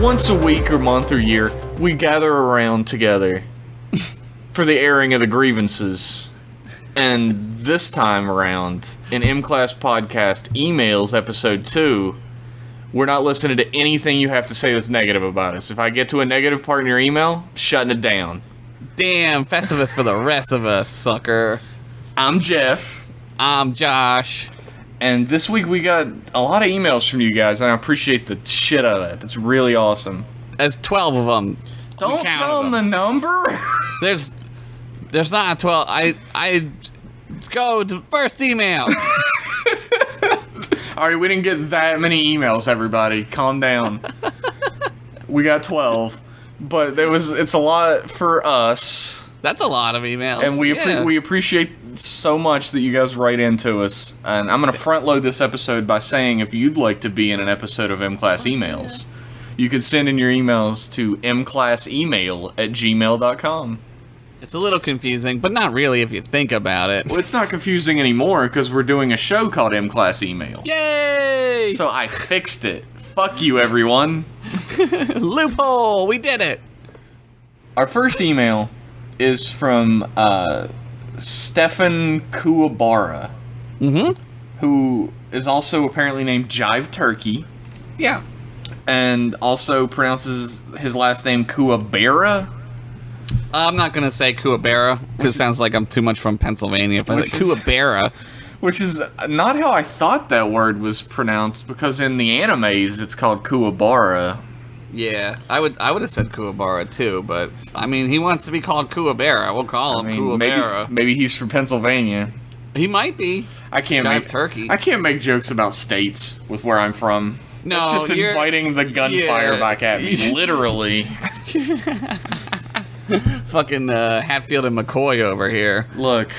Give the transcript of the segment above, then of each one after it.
once a week or month or year, we gather around together for the airing of the grievances. And this time around, in M-Class Podcast Emails Episode 2, we're not listening to anything you have to say that's negative about us. If I get to a negative part in your email, I'm shutting it down. Damn, Festivus for the rest of us, sucker. I'm Jeff. I'm Josh. And this week we got a lot of emails from you guys, and I appreciate the shit out of that. That's really awesome. There's 12 of them. Don't tell them the number. There's not a 12. I go to the first email. Alright, we didn't get that many emails, everybody. Calm down. We got 12. But it's a lot for us. That's a lot of emails. And we appreciate so much that you guys write into us. And I'm going to front load this episode by saying if you'd like to be in an episode of M-Class Emails, you can send in your emails to mclassemail@gmail.com. It's a little confusing, but not really if you think about it. Well, it's not confusing anymore because we're doing a show called M-Class Email. Yay! So I fixed it. Fuck you, everyone. Loophole! We did it! Our first email is from Stefan Kuwabara, who is also apparently named Jive Turkey. Yeah. And also pronounces his last name Kuwabara. I'm not gonna say Kuwabara because it sounds like I'm too much from Pennsylvania. If I say Kuwabara, which is not how I thought that word was pronounced, because in the animes it's called Kuwabara. Yeah, I would have said Kuwabara too, but I mean he wants to be called Kuwabara. We'll call him Kuwabara. Maybe he's from Pennsylvania. He might be. I can't make jokes about states with where I'm from. No, it's just inviting the gunfire back at me, literally. Fucking Hatfield and McCoy over here. Look,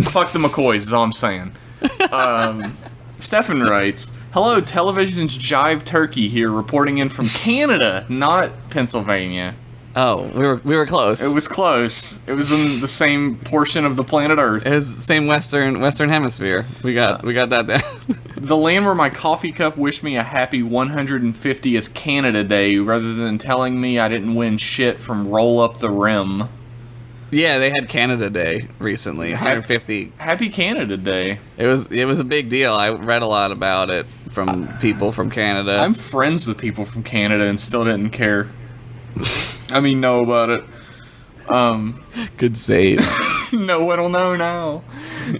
fuck the McCoys is all I'm saying. Stefan writes, "Hello, Television's Jive Turkey here, reporting in from Canada, not Pennsylvania." Oh, we were close. It was close. It was in the same portion of the planet Earth. It was the same western hemisphere. We got that down. The land where my coffee cup wished me a happy 150th Canada Day, rather than telling me I didn't win shit from Roll Up the Rim. Yeah, they had Canada Day recently. 150. Happy Canada Day. It was a big deal. I read a lot about it from people from Canada. I'm friends with people from Canada and still didn't care. I mean, know about it. Good save. No one will know now.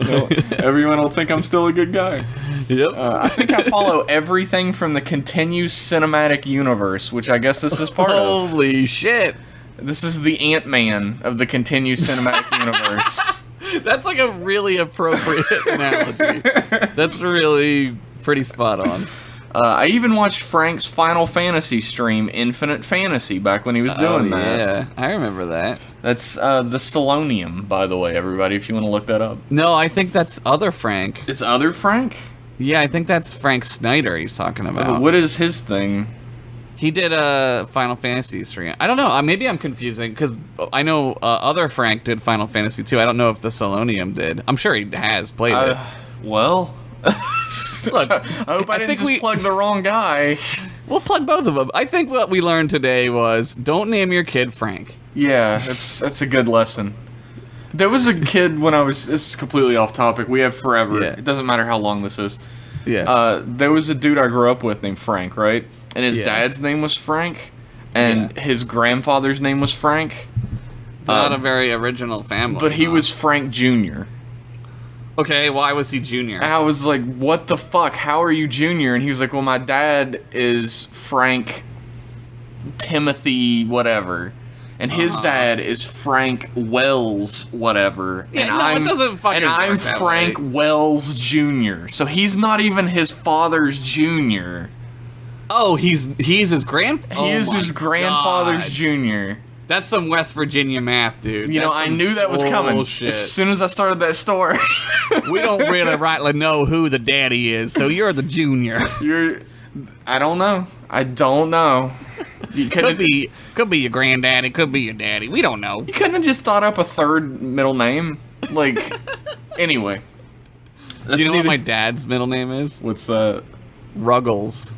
No, everyone will think I'm still a good guy. Yep. I think I follow everything from the Continuous Cinematic Universe, which I guess this is part of. Holy shit. This is the Ant-Man of the Continuous Cinematic Universe. That's like a really appropriate analogy. That's really pretty spot on. I even watched Frank's Final Fantasy stream, Infinite Fantasy, back when he was doing that. Yeah, I remember that. That's the Selonium, by the way, everybody, if you want to look that up. No, I think that's other Frank. It's other Frank? Yeah, I think that's Frank Snyder he's talking about. What is his thing? He did a Final Fantasy stream. I don't know. Maybe I'm confusing, because I know other Frank did Final Fantasy too. I don't know if the Selonium did. I'm sure he has played it. Well... Look, I hope I didn't just plug the wrong guy. We'll plug both of them. I think what we learned today was don't name your kid Frank. Yeah, that's a good lesson. There was a kid when this is completely off topic. We have forever. Yeah. It doesn't matter how long this is. Yeah. There was a dude I grew up with named Frank, right? And his dad's name was Frank, and his grandfather's name was Frank. Not a very original family. But he was Frank Jr. Okay, why was he Junior? And I was like, what the fuck? How are you Junior? And he was like, well, my dad is Frank Timothy whatever. And his dad is Frank Wells whatever. Yeah, and it doesn't fucking work I'm that Frank way. Wells Jr. So he's not even his father's junior. Oh, he's his grandfather. He is his grandfather's God. junior. That's some West Virginia math, dude. You know, I knew that was coming bullshit. as soon as I started that story. We don't really rightly know who the daddy is, so you're the junior. I don't know. I don't know. Could be your granddaddy, could be your daddy. We don't know. You couldn't have just thought up a third middle name? Like, anyway. Do you know what my dad's middle name is? What's that? Ruggles.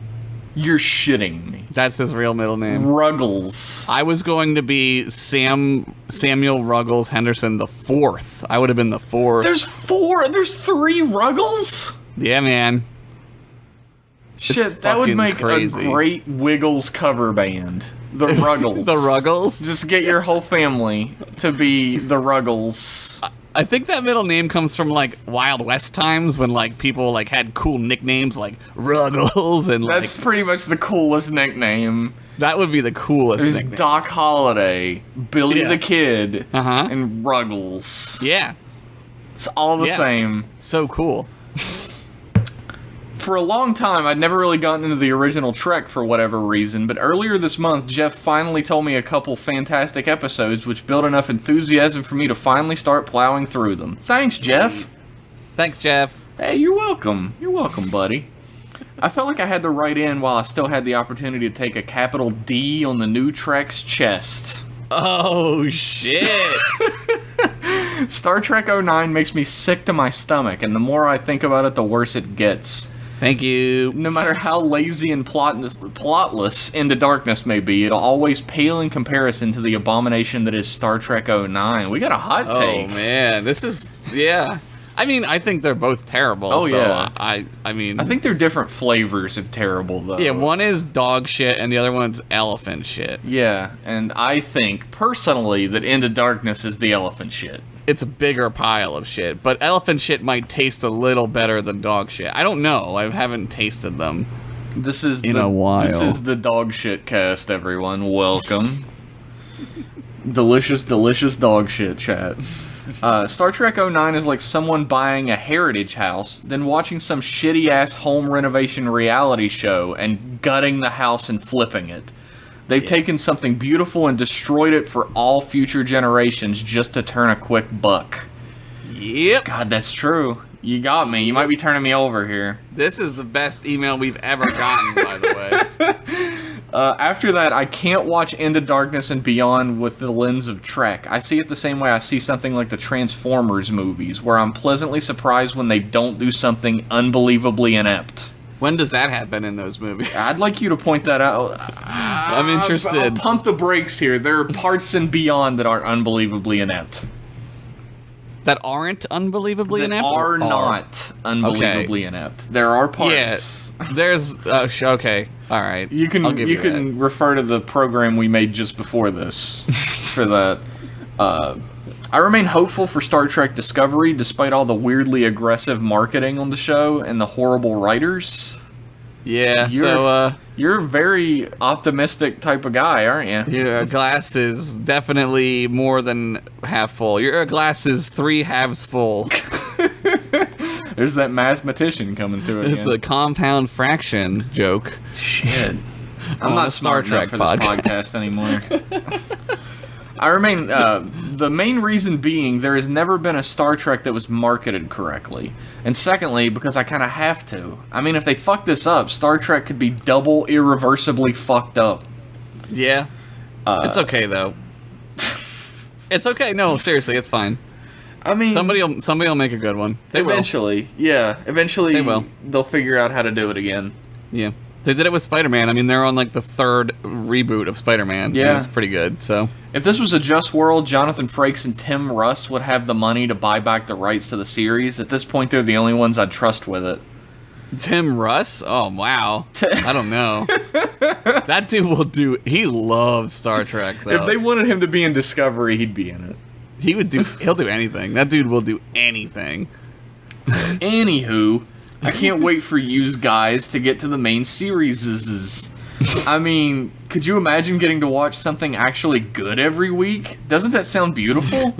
You're shitting me. That's his real middle name. Ruggles. I was going to be Samuel Ruggles Henderson the fourth. I would have been the fourth. There's 3 Ruggles? Yeah, man. Shit, that would fucking make crazy. a great Wiggles cover band. The Ruggles. The Ruggles? Just get your whole family to be the Ruggles. I think that middle name comes from like Wild West times when like people like had cool nicknames like Ruggles and like That's pretty much the coolest nickname. that would be the coolest There's nickname. Doc Holliday, Billy Yeah. the Kid, Uh-huh. and Ruggles. Yeah. It's all the Yeah. same. So cool. For a long time, I'd never really gotten into the original Trek for whatever reason, but earlier this month, Jeff finally told me a couple fantastic episodes which built enough enthusiasm for me to finally start plowing through them. Thanks, Jeff! Thanks, Jeff. Hey, you're welcome. You're welcome, buddy. I felt like I had to write in while I still had the opportunity to take a capital D on the new Trek's chest. Oh shit. Star Trek 09 makes me sick to my stomach, and the more I think about it, the worse it gets. Thank you. No matter how lazy and plotless Into Darkness may be, it'll always pale in comparison to the abomination that is Star Trek 09. We got a hot Oh take. man, this is yeah. I mean, I think they're both terrible. Oh, so yeah. I mean, I think they're different flavors of terrible, though. yeah, one is dog shit and the other one's elephant shit. Yeah, and I think, personally, that Into Darkness is the elephant shit. It's a bigger pile of shit, but elephant shit might taste a little better than dog shit. I don't know. I haven't tasted them. This is In a while. This is the dog shit cast, everyone. Welcome. delicious, delicious dog shit chat. Star Trek 09 is like someone buying a heritage house, then watching some shitty-ass home renovation reality show and gutting the house and flipping it. They've taken something beautiful and destroyed it for all future generations just to turn a quick buck. Yep. God, that's true. You got me. You might be turning me over here. This is the best email we've ever gotten, by the way. After that, I can't watch Into Darkness and Beyond with the lens of Trek. I see it the same way I see something like the Transformers movies, where I'm pleasantly surprised when they don't do something unbelievably inept. When does that happen in those movies? I'd like you to point that out. I'm interested. I'll pump the brakes here. There are parts in Beyond that are unbelievably inept. That aren't unbelievably That inept? are or not unbelievably inept. There are parts. Yeah, there's... okay, alright. You can I'll give you can refer to the program we made just before this for that. I remain hopeful for Star Trek Discovery despite all the weirdly aggressive marketing on the show and the horrible writers. Yeah, You're- You're a very optimistic type of guy, aren't you? your glass is definitely more than half full. Your glass is 3 halves full. There's that mathematician coming through again. It's a compound fraction joke. Shit. I'm On not the Star smart enough Trek for this podcast. podcast anymore. I remain, the main reason being there has never been a Star Trek that was marketed correctly. And secondly, because I kind of have to. I mean, if they fuck this up, Star Trek could be double irreversibly fucked up. Yeah. It's okay, though. It's okay. No, seriously, it's fine. I mean, Somebody will make a good one. They will. eventually, yeah, eventually They will. they'll figure out how to do it again. Yeah. They did it with Spider-Man. I mean, they're on like the 3rd reboot of Spider-Man. Yeah. And it's pretty good, so. If this was a Just World, Jonathan Frakes and Tim Russ would have the money to buy back the rights to the series. At this point, they're the only ones I'd trust with it. Tim Russ? Oh, wow. I don't know. That dude will do... He loves Star Trek, though. If they wanted him to be in Discovery, he'd be in it. He'll do anything. That dude will do anything. Anywho, I can't wait for you guys to get to the main series. I mean, could you imagine getting to watch something actually good every week? Doesn't that sound beautiful?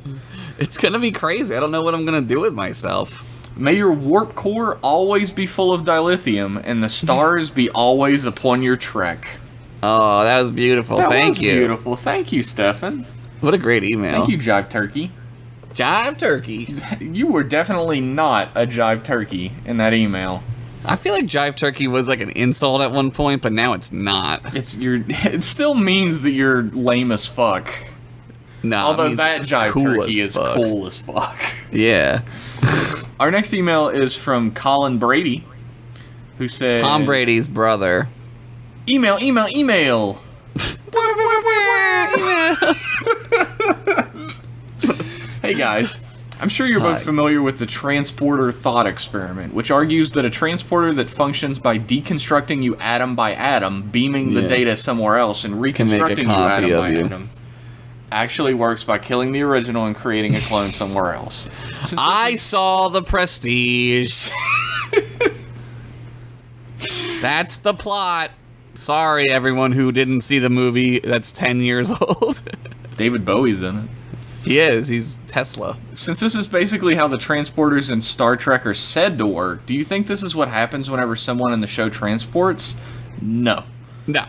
It's gonna be crazy. I don't know what I'm gonna do with myself. May your warp core always be full of dilithium, and the stars be always upon your trek. Oh, that was beautiful. That Thank was you. beautiful. Thank you, Stefan. What a great email. Thank you, Jive Turkey. Jive Turkey. You were definitely not a Jive Turkey in that email. I feel like Jive Turkey was like an insult at one point, but now it's not. It still means that you're lame as fuck. No, it Although means that Jive cool Turkey as is fuck. cool as fuck. Yeah. Our next email is from Colin Brady, who said... Tom Brady's brother. Email. Hey guys, I'm sure you're both familiar with the transporter thought experiment, which argues that a transporter that functions by deconstructing you atom by atom, beaming the data somewhere else, and reconstructing you atom by atom, actually works by killing the original and creating a clone somewhere else. I saw The Prestige. That's the plot. Sorry, everyone who didn't see the movie that's 10 years old. David Bowie's in it. He is. He's Tesla. Since this is basically how the transporters in Star Trek are said to work, do you think this is what happens whenever someone in the show transports? No. No.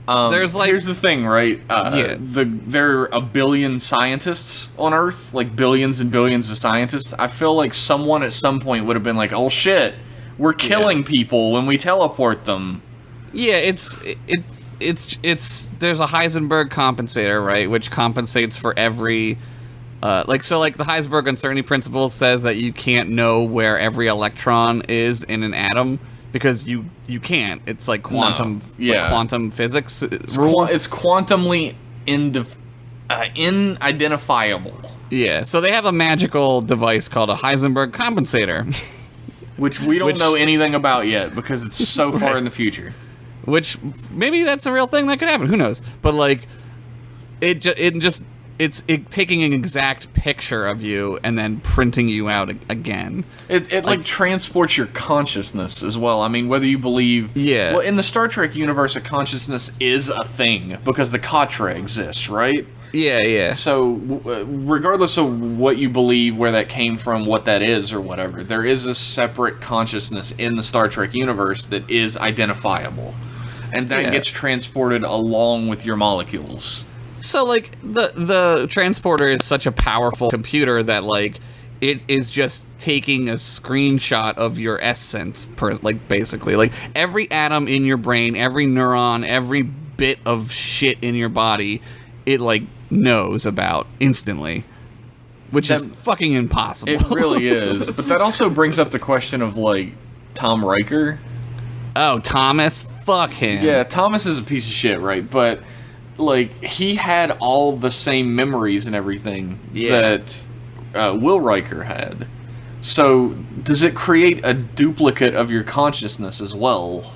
Here's the thing, right? There are a billion scientists on Earth, like billions and billions of scientists. I feel like someone at some point would have been like, "Oh shit, we're killing people when we teleport them." Yeah, it's there's a Heisenberg compensator, right, which compensates for every the Heisenberg uncertainty principle says that you can't know where every electron is in an atom because you can't. It's like quantum quantum physics rule. It's quantumly inidentifiable. Yeah, so they have a magical device called a Heisenberg compensator, which we don't know anything about yet because it's so far in the future. Which maybe that's a real thing that could happen. Who knows? But like, it's taking an exact picture of you and then printing you out again. It like transports your consciousness as well. I mean, whether you believe, well, in the Star Trek universe, a consciousness is a thing because the Katra exists, right? Yeah. So, regardless of what you believe, where that came from, what that is, or whatever, there is a separate consciousness in the Star Trek universe that is identifiable. And that gets transported along with your molecules. So, like, the transporter is such a powerful computer that, like, it is just taking a screenshot of your essence, basically. Like, every atom in your brain, every neuron, every bit of shit in your body, it, like, knows about instantly. Which is fucking impossible. It really is. But that also brings up the question of, like, Tom Riker. Oh, Thomas? Fuck him. Yeah, Thomas is a piece of shit, right? But, like, he had all the same memories and everything that Will Riker had. So, does it create a duplicate of your consciousness as well?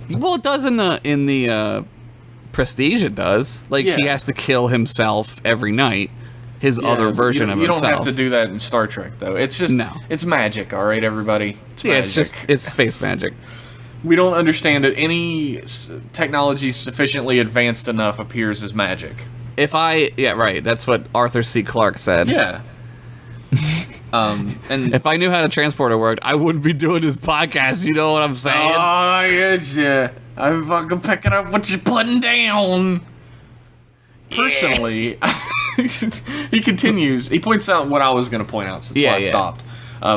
Well, it does in the Prestige, it does. Like, he has to kill himself every night. His other version of himself. You don't have to do that in Star Trek, though. It's just, it's magic, all right, everybody? It's magic. It's space magic. We don't understand that any technology sufficiently advanced enough appears as magic. Right, that's what Arthur C. Clarke said. Yeah. And if I knew how the transporter worked, I wouldn't be doing this podcast, you know what I'm saying? Oh, I get you. I'm fucking picking up what you're putting down. Personally, he continues. He points out what I was going to point out, so that's why I stopped.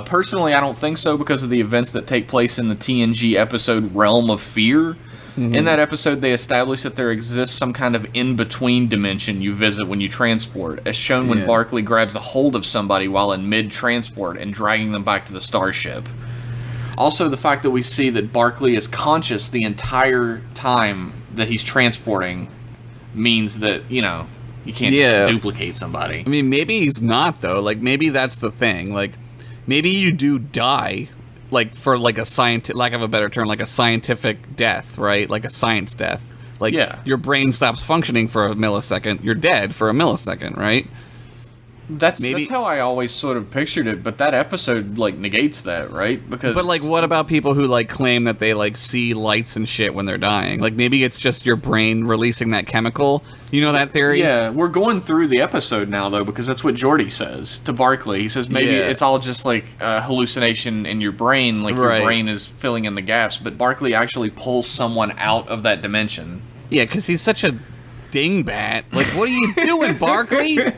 Personally, I don't think so because of the events that take place in the TNG episode Realm of Fear. Mm-hmm. In that episode, they establish that there exists some kind of in-between dimension you visit when you transport, as shown when Barclay grabs a hold of somebody while in mid-transport and dragging them back to the starship. Also, the fact that we see that Barclay is conscious the entire time that he's transporting means that, you know, you can't duplicate somebody. I mean, maybe he's not, though. Like, maybe that's the thing. Like, maybe you do die, like, for, like, lack of a better term, like a scientific death, right? Like a science death. Like, your brain stops functioning for a millisecond, you're dead for a millisecond, right? That's how I always sort of pictured it, but that episode, like, negates that, right? But, like, what about people who, like, claim that they, like, see lights and shit when they're dying? Like, maybe it's just your brain releasing that chemical. You know that theory? Yeah, we're going through the episode now, though, because that's what Geordi says to Barclay. He says maybe it's all just, like, a hallucination in your brain, like your brain is filling in the gaps, but Barclay actually pulls someone out of that dimension. Yeah, because he's such a dingbat. Like, what are you doing, Barclay?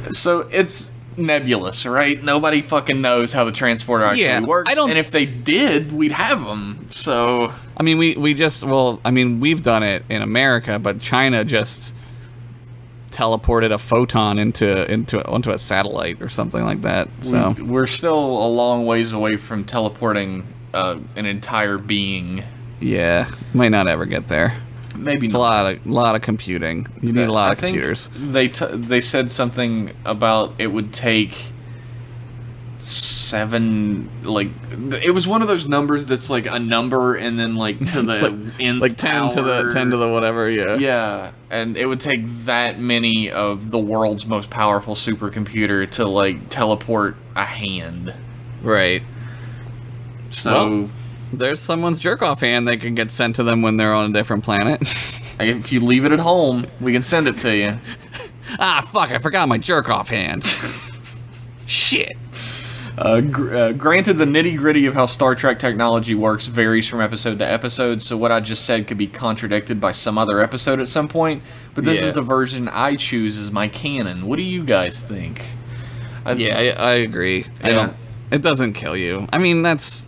So it's nebulous, right? Nobody fucking knows how the transporter actually works. And if they did, we'd have them. So I mean, we've done it in America, but China just teleported a photon onto a satellite or something like that. So we're still a long ways away from teleporting an entire being. Yeah, might not ever get there. Maybe It's not. a lot of computing. You need a lot I of think computers. they said something about it would take 7, like it was one of those numbers that's like a number and then like to the nth Like 10 to the power. 10 to the whatever. Yeah. Yeah, and it would take that many of the world's most powerful supercomputer to like teleport a hand. Right. So Well, there's someone's jerk off hand that can get sent to them when they're on a different planet. if you leave it at home, we can send it to you. Ah, fuck! I forgot my jerk off hand. Shit. Granted, the nitty-gritty of how Star Trek technology works varies from episode to episode, so what I just said could be contradicted by some other episode at some point, but this Yeah. is the version I choose as my canon. What do you guys think? Yeah, I agree. I Yeah. don't. It doesn't kill you. I mean, that's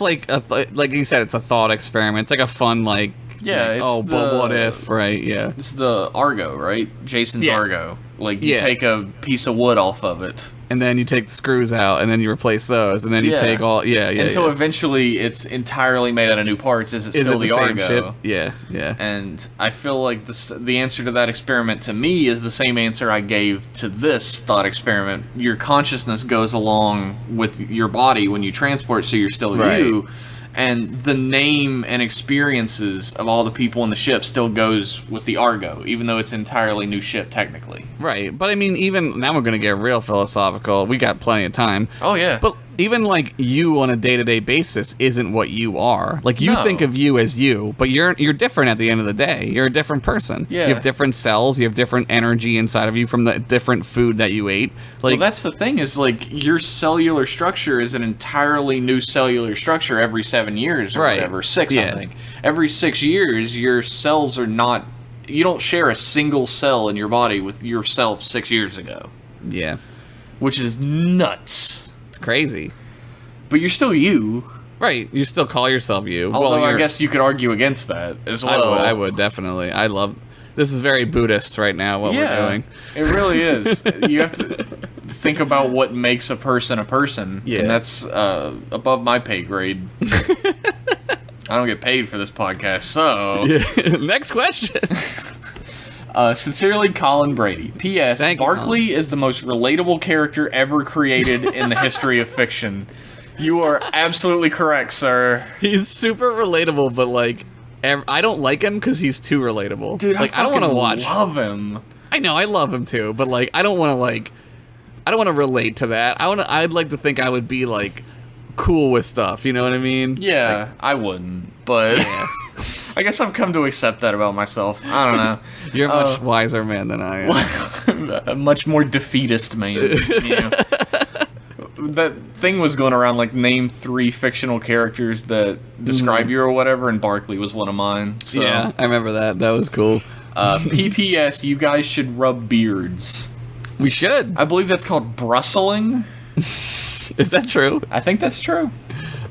like like you said, it's a thought experiment. It's like a fun like. Yeah, like, it's oh, but what the- if? Right? Yeah. It's the Argo, right? Jason's Yeah. Argo. Like, you Yeah. take a piece of wood off of it. And then you take the screws out, and then you replace those, and then you Yeah. take all. Yeah. Until yeah. eventually it's entirely made out of new parts. Is it Is still it the same Argo? ship? Yeah. Yeah. And I feel like the answer to that experiment to me is the same answer I gave to this thought experiment. Your consciousness goes along with your body when you transport, so you're still Right. you. And the name and experiences of all the people in the ship still goes with the Argo, even though it's an entirely new ship technically. Right. But I mean, even now we're gonna get real philosophical. We got plenty of time. Oh yeah. But even like you on a day-to-day basis isn't what you are. Like you No. think of you as you, but you're different at the end of the day. You're a different person. Yeah. You have different cells, you have different energy inside of you from the different food that you ate. Like Well, that's the thing is like your cellular structure is an entirely new cellular structure every 7 years or Right. whatever, 6 I Yeah. think. Every 6 years, your cells are not. You don't share a single cell in your body with yourself 6 years ago, yeah. which is nuts. It's crazy. But you're still you. Right. You still call yourself you. Although I you're- guess you could argue against that as well. I would definitely. I love this is very Buddhist right now what we're doing. It really is. You have to think about what makes a person, Yeah. and that's above my pay grade. I don't get paid for this podcast, so Next question. sincerely, Colin Brady. P.S. Thank you, Barkley is the most relatable character ever created in the history of fiction. You are absolutely correct, sir. He's super relatable, but like I don't like him because he's too relatable. Dude, like I don't want to watch. Love him. I know I love him too, but like I don't want to relate to that. I'd like to think I would be like cool with stuff. You know what I mean? Yeah, I wouldn't, but Yeah. I guess I've come to accept that about myself. I don't know. You're a much wiser man than I am. A much more defeatist man. You know? That thing was going around like name 3 fictional characters that describe you or whatever, and Barkley was one of mine. So, Yeah, I remember that. That was cool. PPS, you guys should rub beards. We should. I believe that's called brustling. Is that true? I think that's true.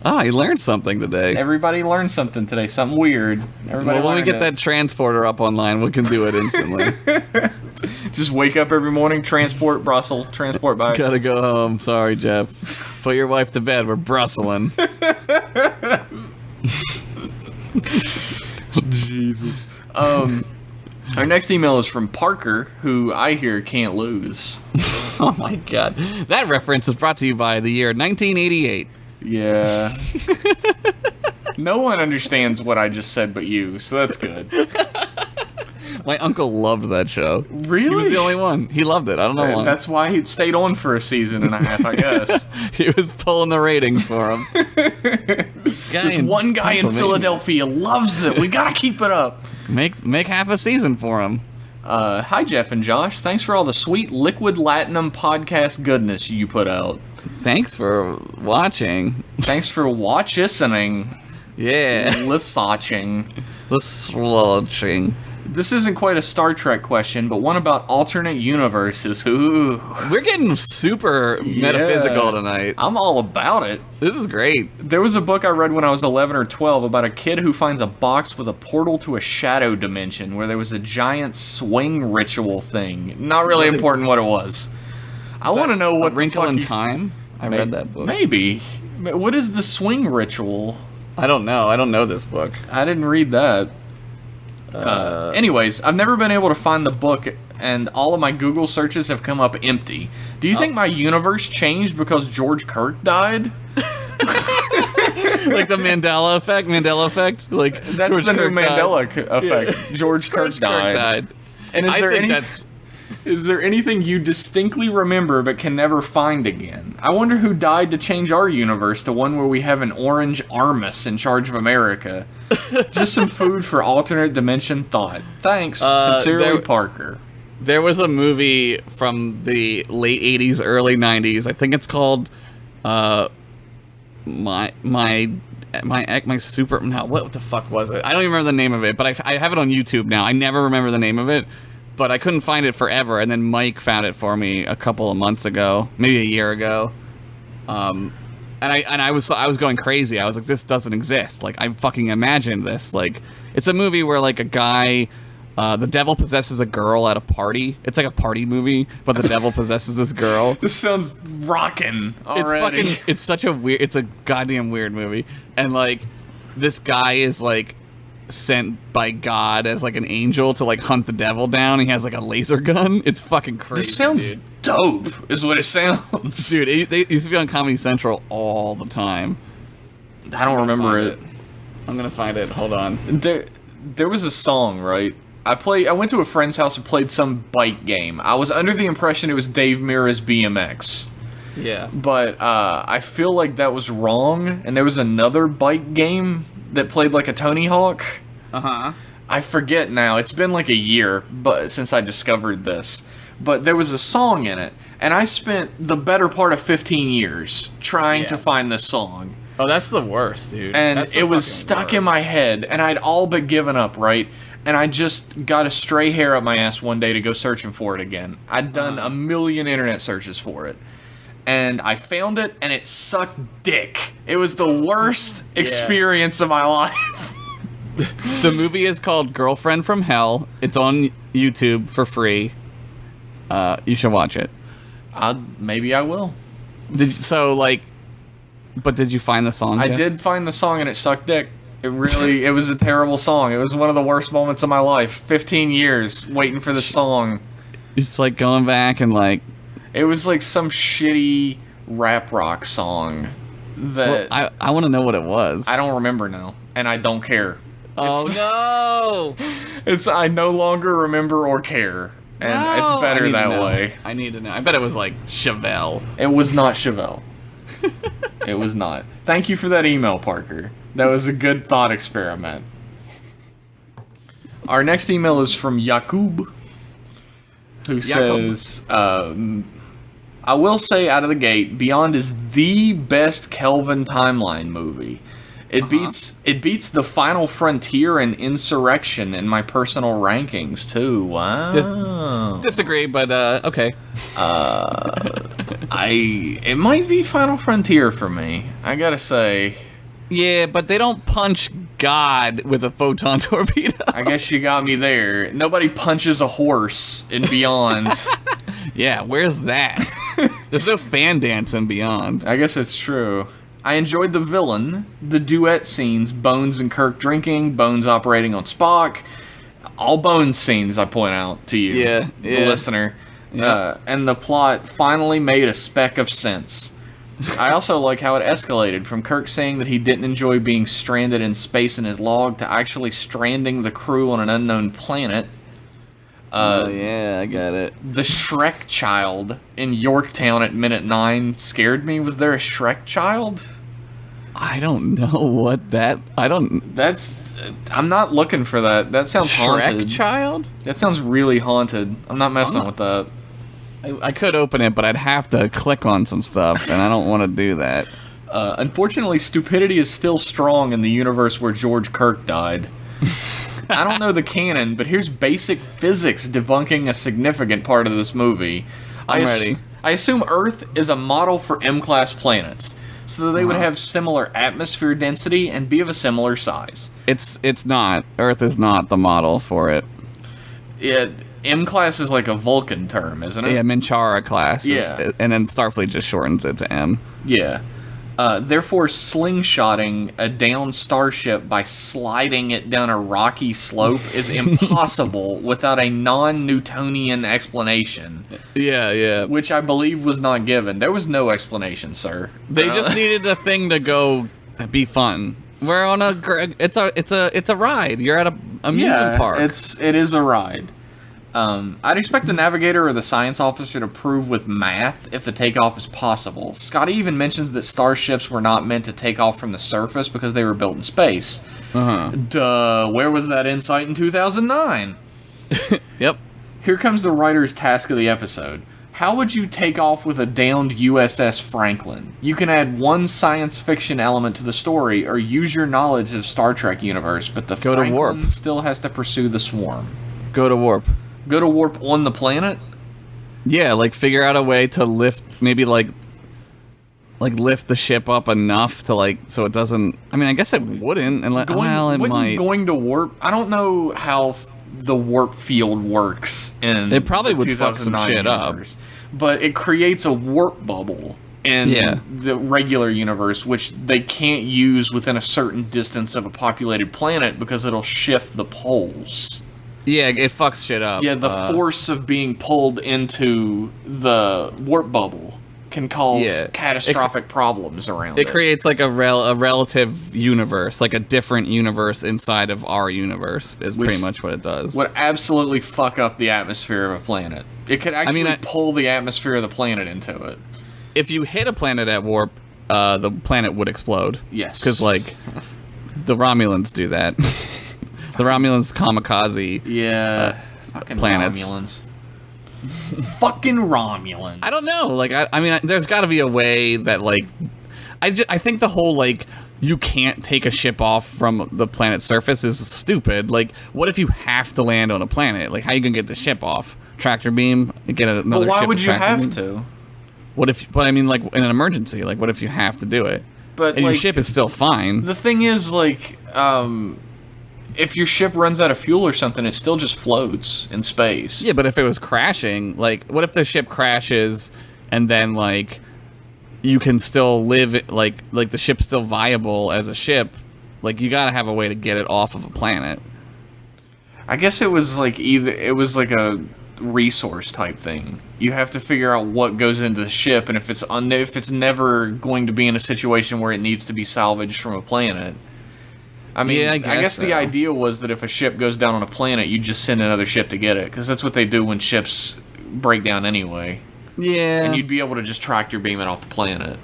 Ah, you learned something today. Everybody learned something today, something weird. Everybody Well, when we learned get it. that transporter up online, we can do it instantly. Just wake up every morning, transport Brussels, transport back. Gotta go home. Sorry, Jeff. Put your wife to bed. We're brustling. Jesus. Our next email is from Parker, who I hear can't lose. Oh my god. That reference is brought to you by the year 1988. Yeah. No one understands what I just said but you, so that's good. My uncle loved that show. Really? He was the only one. He loved it. I don't know why. That's why he stayed on for a season and a half, I guess. He was pulling the ratings for him. This one guy in Philadelphia loves it. We gotta keep it up. Make half a season for him. Hi, Jeff and Josh. Thanks for all the sweet Liquid Latinum podcast goodness you put out. Thanks for watching. Thanks for listening. Yeah. Listening. Let's watching. This isn't quite a Star Trek question, but one about alternate universes. Ooh. We're getting super metaphysical tonight. I'm all about it. This is great. There was a book I read when I was 11 or 12 about a kid who finds a box with a portal to a shadow dimension where there was a giant swing ritual thing. Not really important what it was. I want to know what A Wrinkle the fuck in he's- Time. I read that book. Maybe. What is the swing ritual? I don't know. I don't know this book. I didn't read that. Anyways, I've never been able to find the book, and all of my Google searches have come up empty. Do you think my universe changed because George Kirk died? Like the Mandela effect. Like That's George the Kirk new died. Mandela effect. George Kirk died. And I think that's is there anything you distinctly remember but can never find again? I wonder who died to change our universe to one where we have an orange Armus in charge of America. Just some food for alternate dimension thought. Thanks, sincerely, Parker. There was a movie from the late 80s, early 90s. I think it's called my super. No, what the fuck was it? I don't even remember the name of it, but I have it on YouTube now. I never remember the name of it, but I couldn't find it forever. And then Mike found it for me a couple of months ago, maybe a year ago. And I was going crazy. I was like, this doesn't exist. Like, I fucking imagined this. Like, it's a movie where like a guy. The devil possesses a girl at a party. It's like a party movie, but the devil possesses this girl. This sounds rockin' already. It's such a weird, it's a goddamn weird movie. And like, this guy is like sent by God as like an angel to like hunt the devil down. He has like a laser gun. It's fucking crazy. This sounds dope, is what it sounds. Dude, they used to be on Comedy Central all the time. I don't remember it. I'm gonna find it. Hold on. There was a song, right? I went to a friend's house and played some bike game. I was under the impression it was Dave Mirra's BMX. Yeah. But I feel like that was wrong, and there was another bike game that played like a Tony Hawk. Uh-huh. I forget now. It's been like a year since I discovered this. But there was a song in it, and I spent the better part of 15 years trying to find this song. Oh, that's the worst, dude. And it was stuck in my head, and I'd all but given up, right? And I just got a stray hair up my ass one day to go searching for it again. I'd done a million internet searches for it. And I found it, and it sucked dick. It was the worst experience of my life. The movie is called Girlfriend from Hell. It's on YouTube for free. You should watch it. Maybe I will. Did you find the song? I Jeff? did find the song, and it sucked dick. It was a terrible song. It was one of the worst moments of my life. 15 years waiting for the song. It's like going back and like... It was like some shitty rap rock song that... Well, I want to know what it was. I don't remember now, and I don't care. Oh, no! I no longer remember or care, and it's better that way. I need to know. I bet it was like Chevelle. It was not Chevelle. It was not. Thank you for that email, Parker. That was a good thought experiment. Our next email is from Yakub, who says, I will say out of the gate, Beyond is the best Kelvin timeline movie. It beats The Final Frontier and Insurrection in my personal rankings too. Wow. Disagree, but okay. It might be Final Frontier for me. I gotta say. Yeah, but they don't punch God with a photon torpedo. I guess you got me there. Nobody punches a horse in Beyond. Yeah, where's that? There's no fan dance in Beyond. I guess it's true. I enjoyed the villain, the duet scenes, Bones and Kirk drinking, Bones operating on Spock. All Bones scenes, I point out to you, the listener. Yeah. And the plot finally made a speck of sense. I also like how it escalated from Kirk saying that he didn't enjoy being stranded in space in his log to actually stranding the crew on an unknown planet. Yeah, I got it. The Shrek child in Yorktown at minute 9 scared me. Was there a Shrek child? I don't know what that... I'm not looking for that. That sounds haunted. Shrek child? That sounds really haunted. I'm not messing with that. I could open it, but I'd have to click on some stuff, and I don't want to do that. Unfortunately, stupidity is still strong in the universe where George Kirk died. I don't know the canon, but here's basic physics debunking a significant part of this movie. I'm ready. I assume Earth is a model for M-class planets, so that they would have similar atmosphere density and be of a similar size. It's not. Earth is not the model for it. M-class is like a Vulcan term, isn't it? Yeah, Minchara class. Yeah. And then Starfleet just shortens it to M. Yeah. Therefore, slingshotting a downed starship by sliding it down a rocky slope is impossible without a non-Newtonian explanation. Yeah. Which I believe was not given. There was no explanation, sir. They just needed a thing to go be fun. We're on it's a ride. You're at a amusement park. It is a ride. I'd expect the navigator or the science officer to prove with math if the takeoff is possible. Scotty even mentions that starships were not meant to take off from the surface because they were built in space. Duh, where was that insight in 2009? Yep. Here comes the writer's task of the episode. How would you take off with a downed USS Franklin? You can add one science fiction element to the story or use your knowledge of Star Trek universe, but the Go to warp. Franklin still has to pursue the swarm. Go to warp. Go to warp on the planet? Yeah, like figure out a way to lift, maybe like lift the ship up enough to like so it doesn't. I mean, I guess it wouldn't, unless it might. Going to warp. I don't know how the warp field works in. It probably the would fuck some 2009 shit universe, but it creates a warp bubble in the regular universe, which they can't use within a certain distance of a populated planet because it'll shift the poles. Yeah, it fucks shit up. Yeah, the force of being pulled into the warp bubble can cause catastrophic problems around it. It creates like a relative universe, like a different universe inside of our universe is pretty much what it does. Would absolutely fuck up the atmosphere of a planet. It could actually pull the atmosphere of the planet into it. If you hit a planet at warp, the planet would explode. Yes. Because, like, the Romulans do that. The Romulans kamikaze fucking planets. Romulans. Fucking Romulans. I don't know. Like, I mean, there's got to be a way that, like, I think the whole, like, you can't take a ship off from the planet's surface is stupid. Like, what if you have to land on a planet? Like, how you gonna get the ship off? Tractor beam? Get another but why ship would you have beam? to? What if? But I mean, like, in an emergency, like, what if you have to do it? But and like, your ship is still fine. The thing is, like, if your ship runs out of fuel or something, it still just floats in space. Yeah, but if it was crashing, like, what if the ship crashes and then, like, you can still live, like the ship's still viable as a ship? Like, you gotta have a way to get it off of a planet. I guess it was like like a resource type thing. You have to figure out what goes into the ship, and if it's never going to be in a situation where it needs to be salvaged from a planet. I mean, yeah, I guess the idea was that if a ship goes down on a planet, you just send another ship to get it, because that's what they do when ships break down anyway. Yeah. And you'd be able to just tractor beam it off the planet.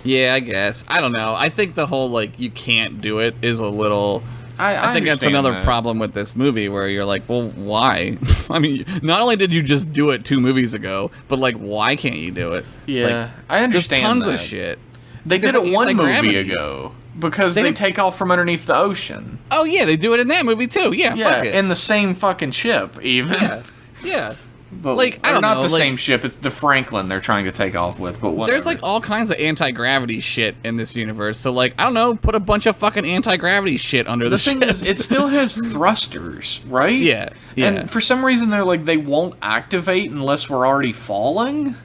Yeah, I guess. I don't know. I think the whole, like, you can't do it is a little... I think that's another problem with this movie, where you're like, well, why? I mean, not only did you just do it 2 movies ago, but, like, why can't you do it? Yeah, like, I understand there's tons that. of shit. They did it 1 movie ago. Because they take off from underneath the ocean. Oh, yeah, they do it in that movie, too. Yeah, fuck it. In the same fucking ship, even. Yeah. But, like, I don't know. Not the same ship, it's the Franklin they're trying to take off with, but whatever. There's, like, all kinds of anti-gravity shit in this universe, so, like, I don't know, put a bunch of fucking anti-gravity shit under the ship. The thing is, it still has thrusters, right? Yeah. And for some reason, they're like, they won't activate unless we're already falling?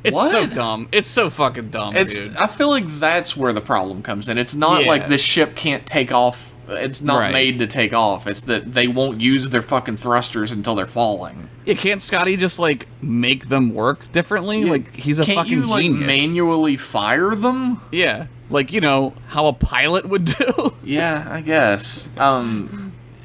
It's so dumb. It's so fucking dumb, dude. I feel like that's where the problem comes in. It's not like this ship can't take off. It's not made to take off. It's that they won't use their fucking thrusters until they're falling. Yeah, can't Scotty just, like, make them work differently? Yeah. Like, he's a fucking genius. Can't you, like, manually fire them? Yeah. Like, you know, how a pilot would do? Yeah, I guess.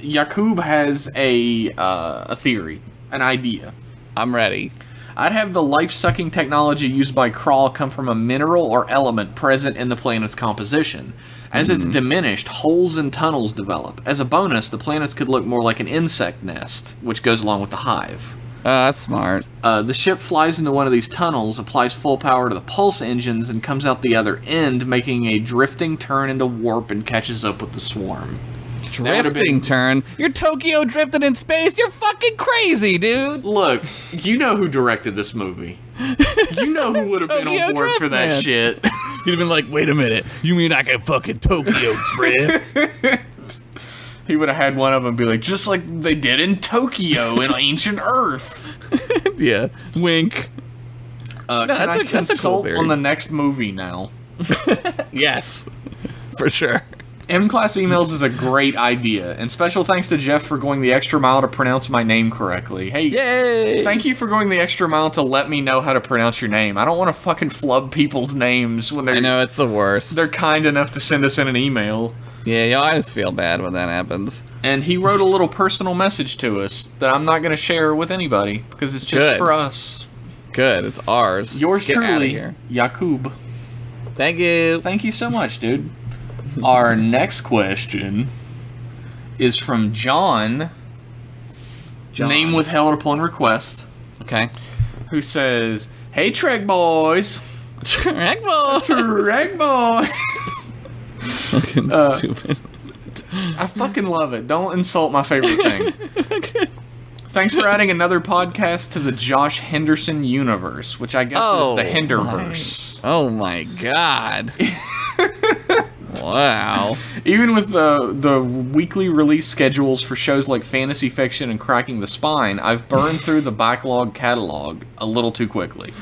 Yakub has a theory, an idea. I'm ready. I'd have the life-sucking technology used by Krall come from a mineral or element present in the planet's composition. As it's diminished, holes and tunnels develop. As a bonus, the planets could look more like an insect nest, which goes along with the hive. That's smart. The ship flies into one of these tunnels, applies full power to the pulse engines, and comes out the other end, making a drifting turn into warp and catches up with the swarm. Drifting turn? You're Tokyo drifting in space? You're fucking crazy, dude! Look, you know who directed this movie. You know who would have been on board for that shit. You'd have been like, wait a minute, you mean I can fucking Tokyo drift? He would have had one of them be like, just like they did in Tokyo in ancient Earth. Yeah, wink. Can I consult cool theory. on the next movie now? Yes, for sure. M-Class emails is a great idea, and special thanks to Jeff for going the extra mile to pronounce my name correctly. Hey, Yay! thank you for going the extra mile to let me know how to pronounce your name. I don't want to fucking flub people's names when I know, it's the worst. they're kind enough to send us in an email. Yeah, you always feel bad when that happens. And he wrote a little personal message to us that I'm not going to share with anybody because it's just Good. for us. Good, it's ours. Yours Get outta truly, here. Yakub. Thank you. Thank you so much, dude. Our next question is from John, name withheld upon request, Okay. who says, "Hey Trek boys, Trek ball. Trek boys." Fucking stupid. I fucking love it. Don't insult my favorite thing. Thanks for adding another podcast to the Josh Henderson universe, which I guess is the Henderverse. Oh my god. Wow. Even with the weekly release schedules for shows like Fantasy Fiction and Cracking the Spine, I've burned through the backlog catalog a little too quickly.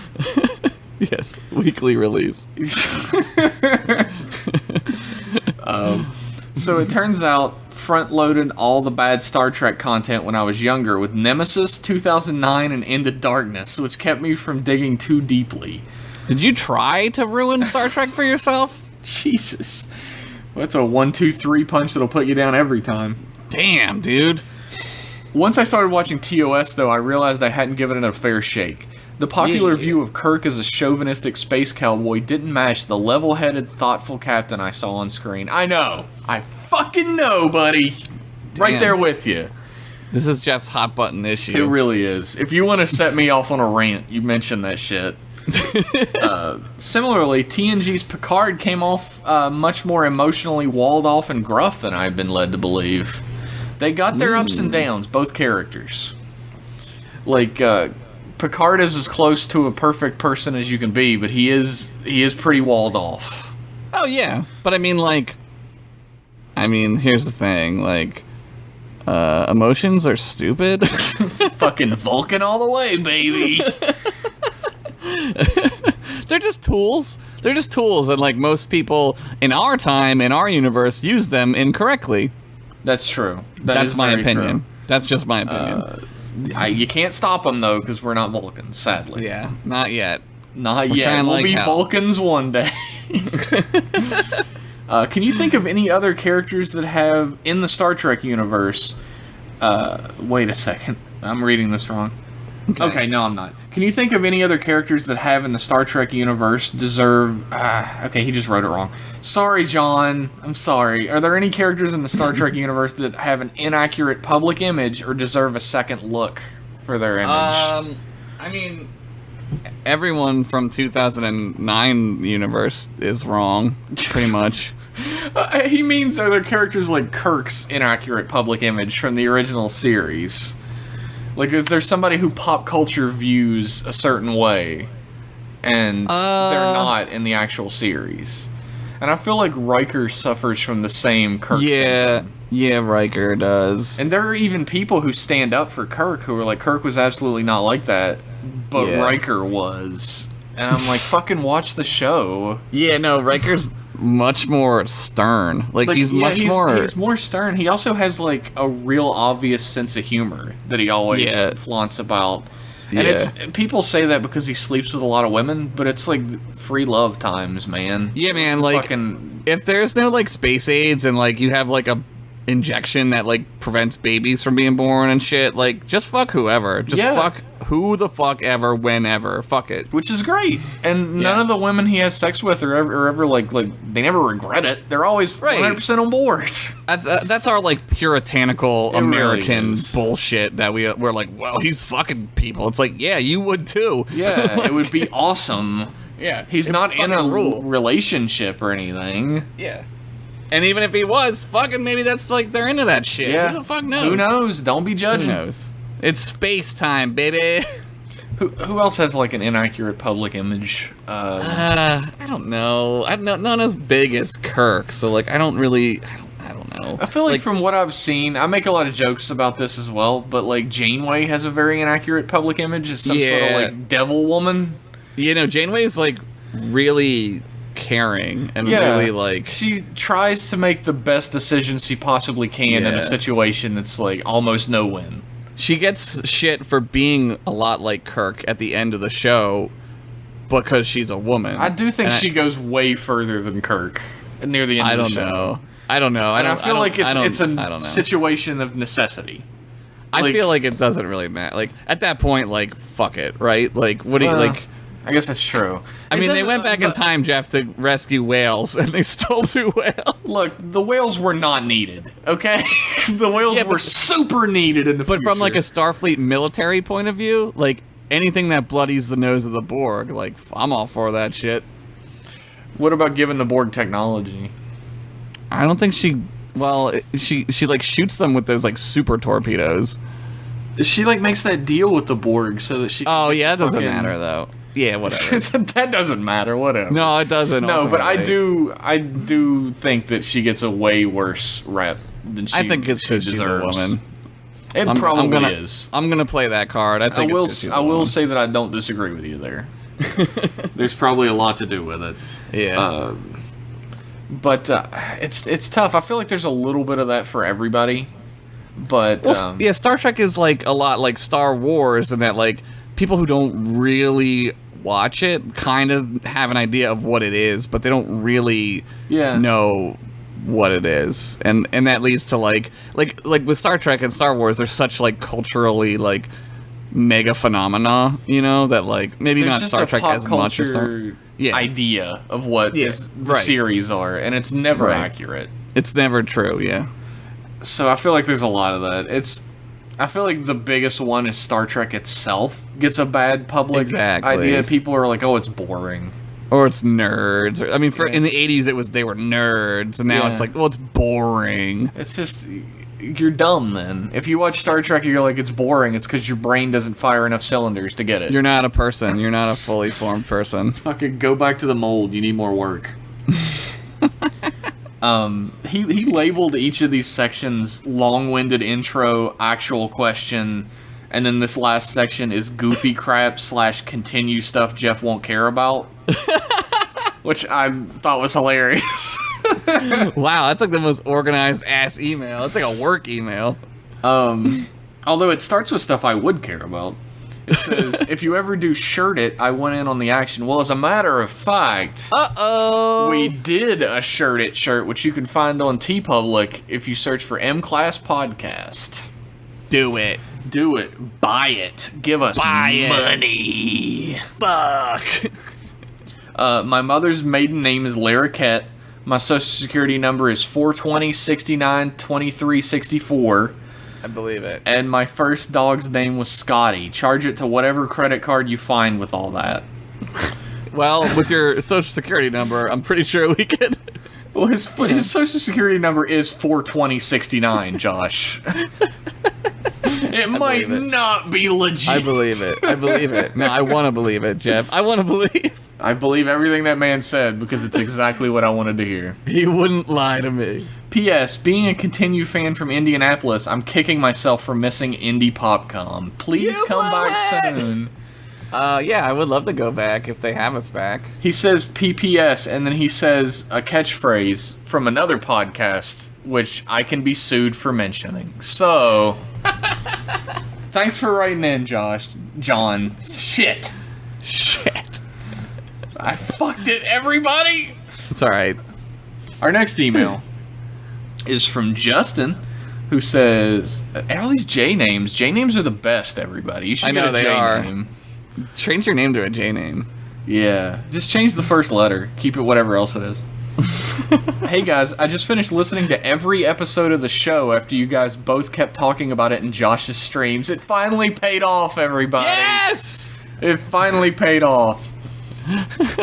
Yes, weekly release. So it turns out, front-loaded all the bad Star Trek content when I was younger with Nemesis, 2009, and Into Darkness, which kept me from digging too deeply. Did you try to ruin Star Trek for yourself? Jesus. That's a 1-2-3 punch that'll put you down every time. Damn, dude. Once I started watching TOS, though, I realized I hadn't given it a fair shake. The popular view of Kirk as a chauvinistic space cowboy didn't match the level-headed, thoughtful captain I saw on screen. I know. I fucking know, buddy. Right Damn. there with you. This is Jeff's hot button issue. It really is. If you want to set me off on a rant, you mention that shit. Similarly, TNG's Picard came off much more emotionally walled off and gruff than I had been led to believe. They got their ups and downs, both characters. Like, Picard is as close to a perfect person as you can be, but he is pretty walled off. Oh, yeah. But I mean, here's the thing, emotions are stupid. Fucking Vulcan all the way, baby. They're just tools. They're just tools, and most people in our time, in our universe, use them incorrectly. That's true. That's my opinion. That's just my opinion. You can't stop them, though, because we're not Vulcans, sadly. Yeah, not yet. Not yet. trying We'll like be hell. Vulcans one day. Can you think of any other characters that have, in the Star Trek universe... wait a second. I'm reading this wrong. Okay, no, I'm not. Can you think of any other characters that have, in the Star Trek universe, deserve... okay, he just wrote it wrong. Sorry, John. I'm sorry. Are there any characters in the Star Trek universe that have an inaccurate public image or deserve a second look for their image? Everyone from 2009 universe is wrong, pretty much. He means are there characters like Kirk's inaccurate public image from the original series? Like, is there somebody who pop culture views a certain way, and they're not in the actual series? And I feel like Riker suffers from the same Kirk syndrome. Yeah, Riker does. And there are even people who stand up for Kirk who are like, Kirk was absolutely not like that, but Yeah. Riker was. And I'm like, fucking watch the show. Yeah, no, Riker's much more stern. He's more stern. He also has like a real obvious sense of humor that he always flaunts about. And it's people say that because he sleeps with a lot of women, but it's like free love times, man. Yeah, man, if there's no space aids and you have a injection that prevents babies from being born and shit, just fuck whoever. Just fuck who the fuck ever, whenever. Fuck it. Which is great. And none of the women he has sex with are ever they never regret it. They're always 100% on board. That's our puritanical It really American is. bullshit that we're like, well, he's fucking people. It's like, yeah, you would too. Yeah, it would be awesome. Yeah, He's not in a rule. relationship or anything. Yeah. And even if he was, fucking maybe that's they're into that shit. Yeah. Who the fuck knows? Who knows? Don't be Who judging. knows? It's space time, baby. Who else has an inaccurate public image? I don't know. I'm not as big as Kirk, so I don't know. I feel like from what I've seen, I make a lot of jokes about this as well, but Janeway has a very inaccurate public image as some sort of devil woman. Janeway's really caring and really like she tries to make the best decisions she possibly can in a situation that's like almost no win. She gets shit for being a lot like Kirk at the end of the show because she's a woman. I do think she goes way further than Kirk near the end of the show. I don't know. And I feel like it's a situation of necessity. I feel like it doesn't really matter. Like at that point, like fuck it, right? Like what do you like? I guess that's true. I mean, they went back in time, Jeff, to rescue whales, and they stole 2 whales. Look, the whales were not needed, okay? The whales were super needed in the future. But from, like, a Starfleet military point of view, like, anything that bloodies the nose of the Borg, like, I'm all for that shit. What about giving the Borg technology? I don't think she... Well, she like, shoots them with those, like, super torpedoes. She, like, makes that deal with the Borg so that she... Oh, yeah, it doesn't matter, though. Yeah, whatever. That doesn't matter. Whatever. No, it doesn't. No, but I do think that she gets a way worse rep than she. I think it's because she's a woman. It probably is. I'm gonna play that card. I think I will say that I don't disagree with you there. There's probably a lot to do with it. Yeah. But it's tough. I feel like there's a little bit of that for everybody. But yeah, Star Trek is like a lot like Star Wars in that like people who don't really watch it kind of have an idea of what it is, but they don't really know what it is, and that leads to like with Star Trek and Star Wars, there's such like culturally like mega phenomena, you know, that like maybe there's not just Star Trek as much as idea of what the series are, and it's never accurate. It's never true. Yeah. So I feel like there's a lot of that. I feel like the biggest one is Star Trek itself gets a bad public idea. People are like, "Oh, it's boring," or it's nerds. I mean, in the '80s, they were nerds, and now it's like, "Oh, it's boring." It's just you're dumb. Then if you watch Star Trek, and you're like, "It's boring." It's because your brain doesn't fire enough cylinders to get it. You're not a person. You're not a fully formed person. Fucking go back to the mold. You need more work. He labeled each of these sections long-winded intro, actual question, and then this last section is goofy crap / continue stuff Jeff won't care about, which I thought was hilarious. Wow, that's like the most organized ass email. It's like a work email. Although it starts with stuff I would care about. It says, if you ever do shirt it, I went in on the action. Well, as a matter of fact, we did a shirt it shirt, which you can find on TeePublic if you search for M Class Podcast. Do it. Do it. Buy it. Give us money. Fuck. My mother's maiden name is Larroquette. My social security number is 420-69-2364. I believe it. And my first dog's name was Scotty. Charge it to whatever credit card you find with all that. Well, with your social security number, I'm pretty sure we could. Well, his social security number is 420-69, Josh. It might not be legit. I believe it. I believe it. No, I want to believe it, Jeff. I want to believe. I believe everything that man said because it's exactly what I wanted to hear. He wouldn't lie to me. P.S. Being a Continue fan from Indianapolis, I'm kicking myself for missing Indie PopCom. Please come back soon. Yeah, I would love to go back if they have us back. He says PPS, and then he says a catchphrase from another podcast, which I can be sued for mentioning. So, thanks for writing in, John. Shit. I fucked it, everybody! It's alright. Our next email is from Justin, who says, all these J names. J names are the best, everybody. You should get a J name. Change your name to a J name. Yeah. Just change the first letter. Keep it whatever else it is. Hey guys, I just finished listening to every episode of the show after you guys both kept talking about it in Josh's streams. It finally paid off, everybody. Yes! It finally paid off.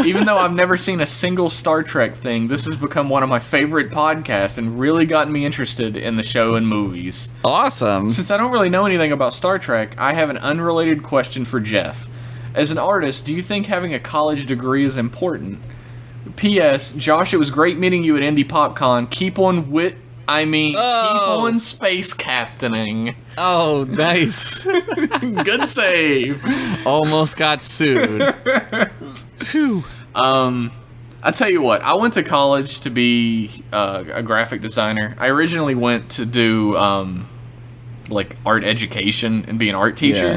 Even though I've never seen a single Star Trek thing, this has become one of my favorite podcasts and really gotten me interested in the show and movies. Awesome. Since I don't really know anything about Star Trek, I have an unrelated question for Jeff. As an artist, do you think having a college degree is important? P.S. Josh, it was great meeting you at Indie PopCon. Keep on keep on space captaining. Oh, nice. Good save. Almost got sued. Phew. I tell you what, I went to college to be a graphic designer. I originally went to do like art education and be an art teacher, Yeah.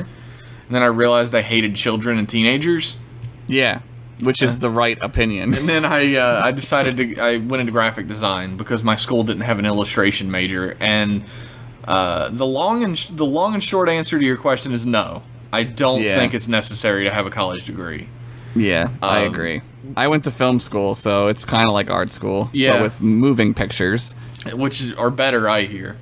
and then I realized I hated children and teenagers. Yeah, which is the right opinion. And then I decided I went into graphic design because my school didn't have an illustration major. And the long and short answer to your question is no. I don't Yeah. think it's necessary to have a college degree. Yeah, I agree. I went to film school, so it's kind of like art school, Yeah. but with moving pictures. Are better, I hear.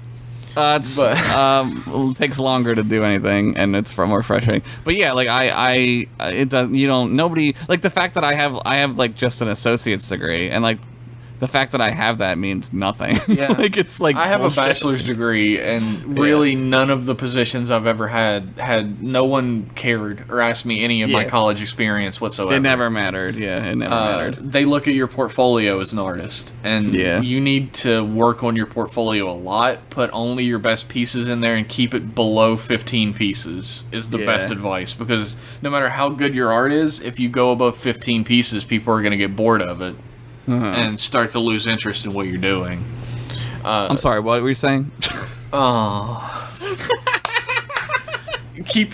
It takes longer to do anything, and it's far more frustrating. But yeah, like it does. Nobody like the fact that I have like just an associate's degree, and like the fact that I have that means nothing. Yeah. Like it's like I have bullshit. a bachelor's degree, and really none of the positions I've ever had no one cared or asked me any of my Yeah. college experience whatsoever. It never mattered. Yeah, it never mattered. They look at your portfolio as an artist, and Yeah. you need to work on your portfolio a lot. Put only your best pieces in there and keep it below 15 pieces is the best Yeah. advice, because no matter how good your art is, if you go above 15 pieces, people are going to get bored of it and start to lose interest in what you're doing. I'm sorry. What were you saying? Keep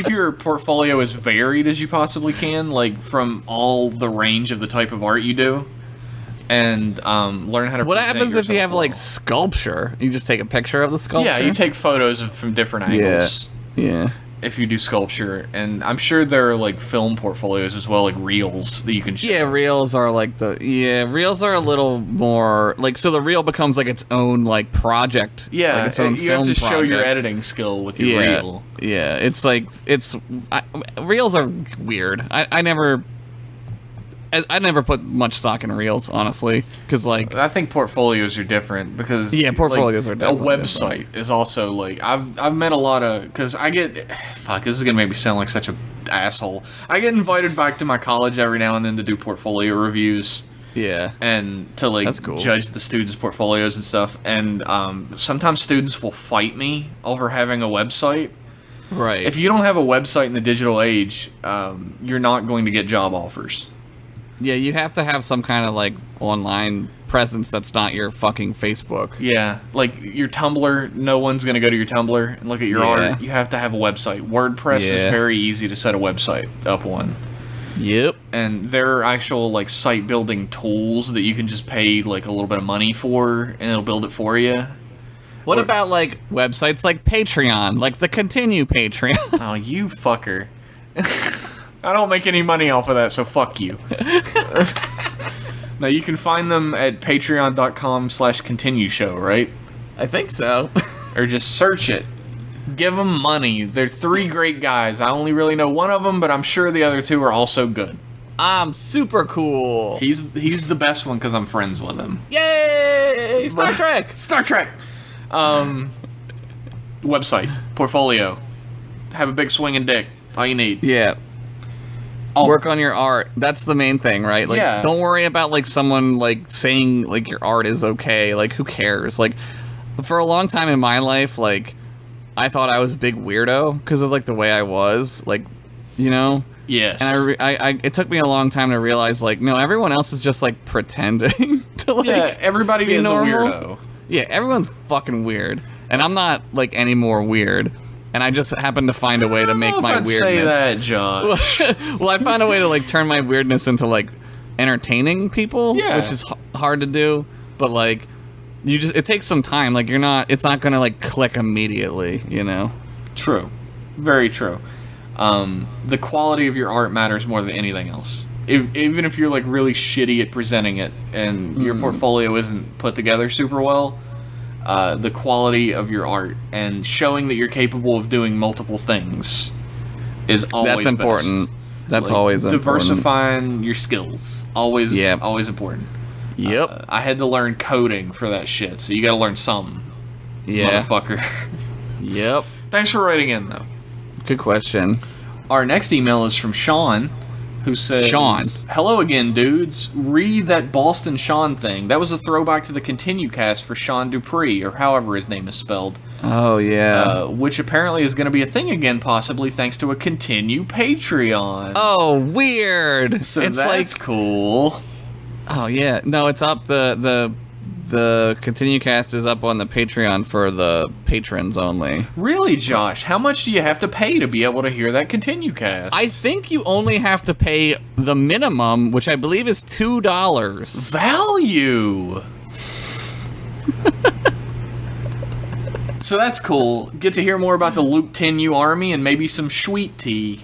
your portfolio as varied as you possibly can, like from all the range of the type of art you do, and learn how to. What present happens if you yourself have like well. sculpture? You just take a picture of the sculpture. Yeah, you take photos from different angles. Yeah. If you do sculpture, and I'm sure there are like film portfolios as well, like reels that you can show. Yeah, reels are reels are a little more like, so the reel becomes like its own like project. Yeah, like its own you have film to show your project. editing skill with your Yeah, reel. yeah. It's like reels are weird. I never put much stock in reels, honestly, because like I think portfolios are different because portfolios are definitely a website is also like I've met a lot of, because I get this is gonna make me sound like such a asshole. I get invited back to my college every now and then to do portfolio reviews yeah. and to like That's cool. judge the students' portfolios and stuff. And sometimes students will fight me over having a website. Right. If you don't have a website in the digital age, you're not going to get job offers. Yeah, you have to have some kind of like online presence that's not your fucking Facebook. Yeah, like your Tumblr, no one's going to go to your Tumblr and look at your Yeah. art. You have to have a website. WordPress Yeah. is very easy to set a website up on. Yep. And there are actual like site building tools that you can just pay like a little bit of money for and it'll build it for you. What about like websites like Patreon, like the Continue Patreon? Oh, you fucker. I don't make any money off of that, so fuck you. Now, you can find them at patreon.com/continue show, right? I think so. Or just search it. Give them money. They're three great guys. I only really know one of them, but I'm sure the other two are also good. I'm super cool. He's the best one because I'm friends with him. Yay! Star Trek! Star Trek! Website. Portfolio. Have a big swinging dick. All you need. Yeah. Work on your art. That's the main thing, right? Like, Yeah. don't worry about like someone like saying like your art is okay. Like, who cares? Like, for a long time in my life, like, I thought I was a big weirdo because of like the way I was, like, you know. Yes. And it took me a long time to realize, like, no, everyone else is just like pretending to like. yeah, everybody be is normal. a weirdo. Yeah, everyone's fucking weird, and I'm not like any more weird. And I just happen to find a way to make my I'd weirdness. say that, Josh. Well, I found a way to like turn my weirdness into like entertaining people, Yeah. which is hard to do. But like, it takes some time. Like, it's not gonna like click immediately, you know. True. Very true. The quality of your art matters more than anything else. Even if you're like really shitty at presenting it and your portfolio isn't put together super well, the quality of your art and showing that you're capable of doing multiple things is always That's important. best. That's Like, always important. diversifying your skills always Yep. always important. Yep. I had to learn coding for that shit, so you got to learn something, Yeah. motherfucker. Yep. Thanks for writing in though. Good question. Our next email is from Sean, who says, Sean. "Hello again, dudes. Read that Boston Sean thing. That was a throwback to the Continue cast for Sean Dupree, or however his name is spelled. Oh, yeah. Which apparently is going to be a thing again, possibly thanks to a Continue Patreon. Oh, weird. So it's that's cool. Oh, yeah. No, it's up. The Continue cast is up on the Patreon for the patrons only. Really, Josh? How much do you have to pay to be able to hear that Continue cast? I think you only have to pay the minimum, which I believe is $2. Value. So that's cool. Get to hear more about the Luke Tenue army and maybe some sweet tea.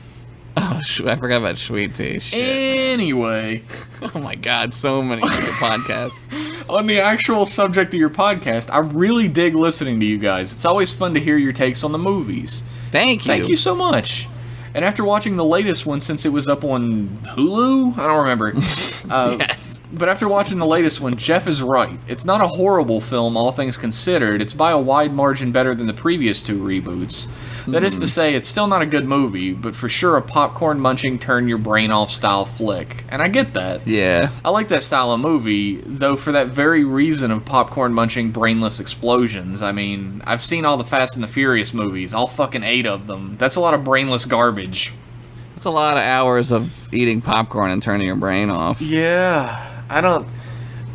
Oh, I forgot about Sweet Tea. Shit. Anyway, Oh my god, so many good podcasts. on the actual subject of your podcast, I really dig listening to you guys. It's always fun to hear your takes on the movies. Thank you. Thank you so much. And after watching the latest one, since it was up on Hulu, I don't remember. Yes. But after watching the latest one, Jeff is right. It's not a horrible film, all things considered. It's by a wide margin better than the previous two reboots. That is to say, it's still not a good movie, but for sure a popcorn-munching, turn-your-brain-off style flick. And I get that. Yeah. I like that style of movie, though for that very reason of popcorn-munching, brainless explosions. I mean, I've seen all the Fast and the Furious movies, all fucking 8 of them. That's a lot of brainless garbage. It's a lot of hours of eating popcorn and turning your brain off. Yeah, I don't...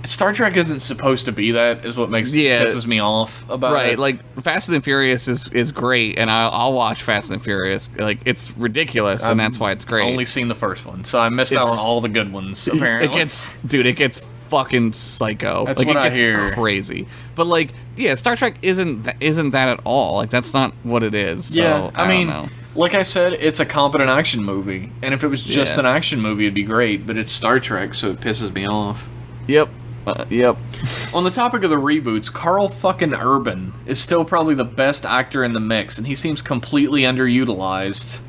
Star Trek isn't supposed to be that, is what pisses me off about Right, it. like, Fast and Furious is great, and I'll watch Fast and Furious. Like, it's ridiculous, and that's why it's great. I've only seen the first one, so I missed out on all the good ones, apparently. It gets fucking psycho. That's like, what it I gets hear. Crazy. But, like, yeah, Star Trek isn't that at all. Like, that's not what it is. So, Yeah, I mean, don't know. like I said, it's a competent action movie, and if it was just Yeah. an action movie, it'd be great, but it's Star Trek, so it pisses me off. Yep. Yep. On the topic of the reboots, Carl fucking Urban is still probably the best actor in the mix, and he seems completely underutilized.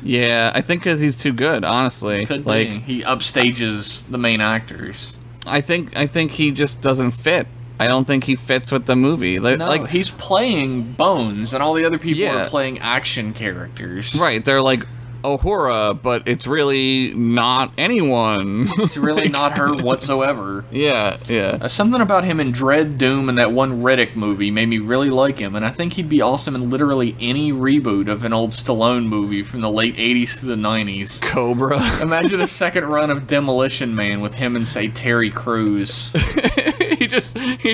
Yeah, I think because he's too good, honestly. Could like, be. He upstages the main actors. I think he just doesn't fit. I don't think he fits with the movie. No, Like, he's playing Bones, and all the other people Yeah. are playing action characters. right? They're like Uhura, but it's really not anyone. It's really not her whatsoever. Yeah. Something about him in Dread, Doom, and that one Riddick movie made me really like him, and I think he'd be awesome in literally any reboot of an old Stallone movie from the late 80s to the 90s. Cobra. Imagine a second run of Demolition Man with him and, say, Terry Crews. he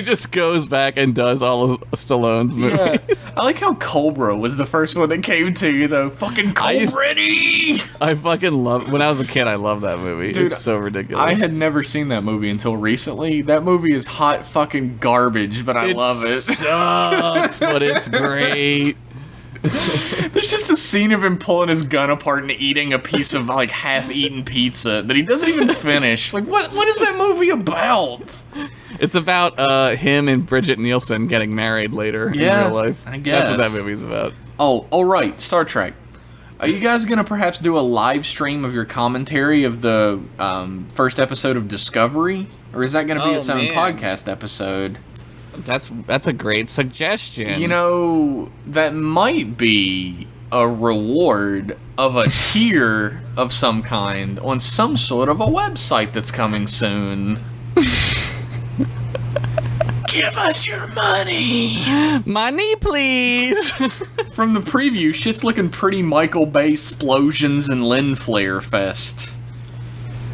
just goes back and does all of Stallone's movies. Yeah. I like how Cobra was the first one that came to you, though. Fucking Cobra-y! I fucking love. When I was a kid, I loved that movie. Dude, it's so ridiculous. I had never seen that movie until recently. That movie is hot fucking garbage, but I love it. Sucks, but it's great. There's just a scene of him pulling his gun apart and eating a piece of like half-eaten pizza that he doesn't even finish. Like, what is that movie about? It's about him and Bridget Nielsen getting married later in real life. I guess. That's what that movie's about. Oh, all right, Star Trek. Are you guys gonna perhaps do a live stream of your commentary of the first episode of Discovery, or is that gonna be its own podcast episode? That's a great suggestion. You know, that might be a reward of a tier of some kind on some sort of a website that's coming soon. Give us your money! money, please. From the preview, shit's looking pretty Michael Bay explosions and Lynn Flare fest.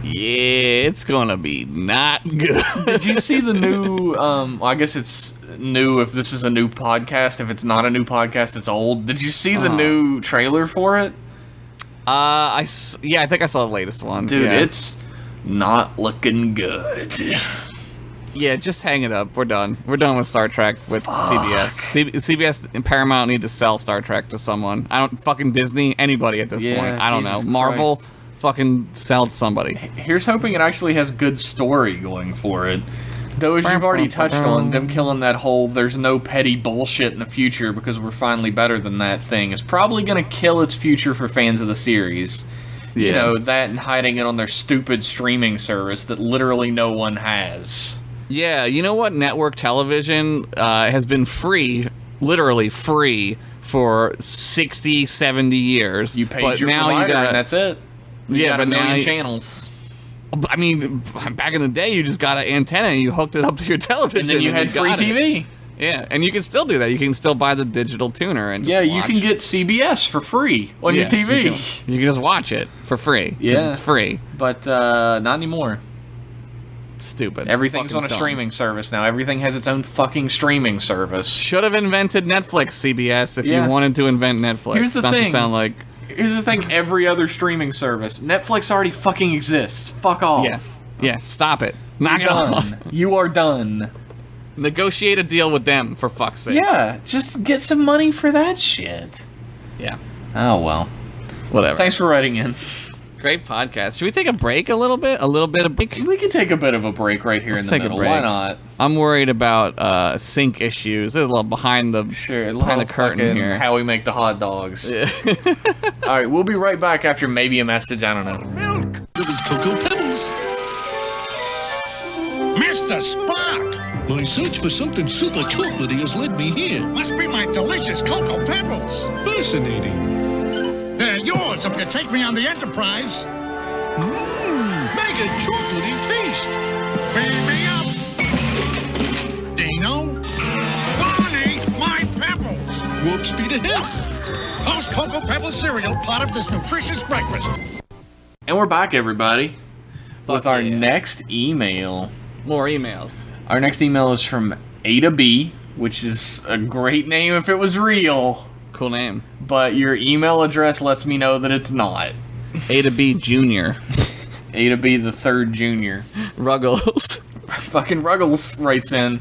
Yeah, it's gonna be not good. Did you see the new, well, I guess it's new if this is a new podcast. If it's not a new podcast, it's old. Did you see the new trailer for it? I think I saw the latest one. Dude, yeah. it's not looking good. Yeah, just hang it up. We're done. We're done with Star Trek with CBS. CBS and Paramount need to sell Star Trek to someone. Fucking Disney, anybody at this point. I don't know. Jesus Marvel, Christ. fucking sell to somebody. Here's hoping it actually has good story going for it. Though, as you've already touched on, them killing that whole there's no petty bullshit in the future because we're finally better than that thing is probably going to kill its future for fans of the series. Yeah. You know, that and hiding it on their stupid streaming service that literally no one has. Yeah, you know what? Network television has been free, literally free, for 60, 70 years. You paid but your now provider you gotta, and that's it. You got but a million now channels. I mean, back in the day, you just got an antenna and you hooked it up to your television. And then you had free got it. TV. Yeah, and you can still do that. You can still buy the digital tuner and just Yeah, you watch. can get CBS for free on your TV. You can just watch it for free. 'cause Yeah. it's free. But not anymore. Stupid. Everything's Fucking on a dumb. streaming service now. Everything has its own fucking streaming service. Should have invented Netflix, CBS, if Yeah. you wanted to invent Netflix. Here's the Not thing. to sound like Here's the thing, every other streaming service. Netflix already fucking exists. Fuck off. yeah. Stop it. Knock it off. Done. You are done. Negotiate a deal with them for fuck's sake. Yeah, just get some money for that shit. Yeah. Oh, well. Whatever. Thanks for writing in. Great podcast. Should we take a break a little bit? A little bit of break? We can take a bit of a break right here Let's in the take a middle. break. Why not? I'm worried about sync issues. There's a little behind the Sure. behind the curtain fucking here. How we make the hot dogs. All right, we'll be right back after maybe a message. I don't know. Milk. It was Cocoa Pebbles. Mr. Spock! My search for something super chocolatey has led me here. Must be my delicious Cocoa Pebbles. Fascinating. They're yours if you take me on the Enterprise. Mega chocolatey taste. Beam me up. Dino? Barney, my pebbles! Warp speed ahead. Those Cocoa Pebbles cereal part of this nutritious breakfast. And we're back, everybody, with our yeah. next email. More emails. Our next email is from A to B, which is a great name if it was real, Cool name. but your email address lets me know that it's not. A to B Junior. A to B the third junior. Ruggles. Fucking Ruggles writes in.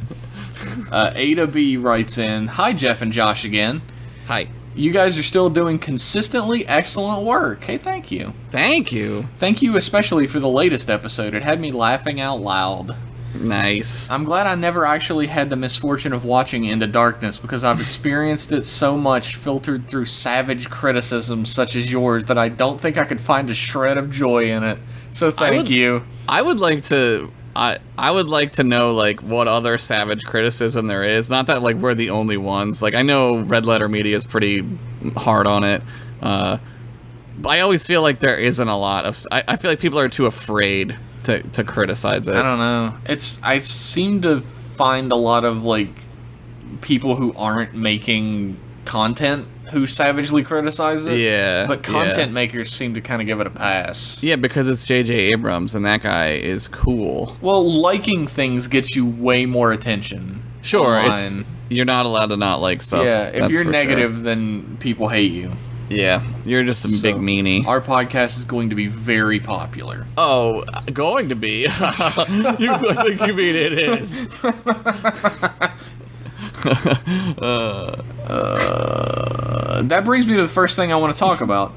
A to B writes in, "Hi Jeff and Josh again. Hi. You guys are still doing consistently excellent work. Hey, thank you. Thank you. Thank you especially for the latest episode. It had me laughing out loud. Nice. I'm glad I never actually had the misfortune of watching Into Darkness because I've experienced it so much filtered through savage criticisms such as yours that I don't think I could find a shred of joy in it. So thank you. I would like to. I would like to know like what other savage criticism there is. Not that like we're the only ones. Like I know Red Letter Media is pretty hard on it. But I always feel like there isn't a lot of. I feel like people are too afraid to criticize it. I don't know. I seem to find a lot of like people who aren't making content who savagely criticize it. Yeah, But content yeah. makers seem to kind of give it a pass. Yeah, because it's J.J. Abrams and that guy is cool. Well, liking things gets you way more attention. Sure, online. you're not allowed to not like stuff. Yeah, if that's you're for negative, sure. then people hate you. Yeah, you're just a big So, meanie. Our podcast is going to be very popular. Oh, going to be. You think you mean it is? That brings me to the first thing I want to talk about.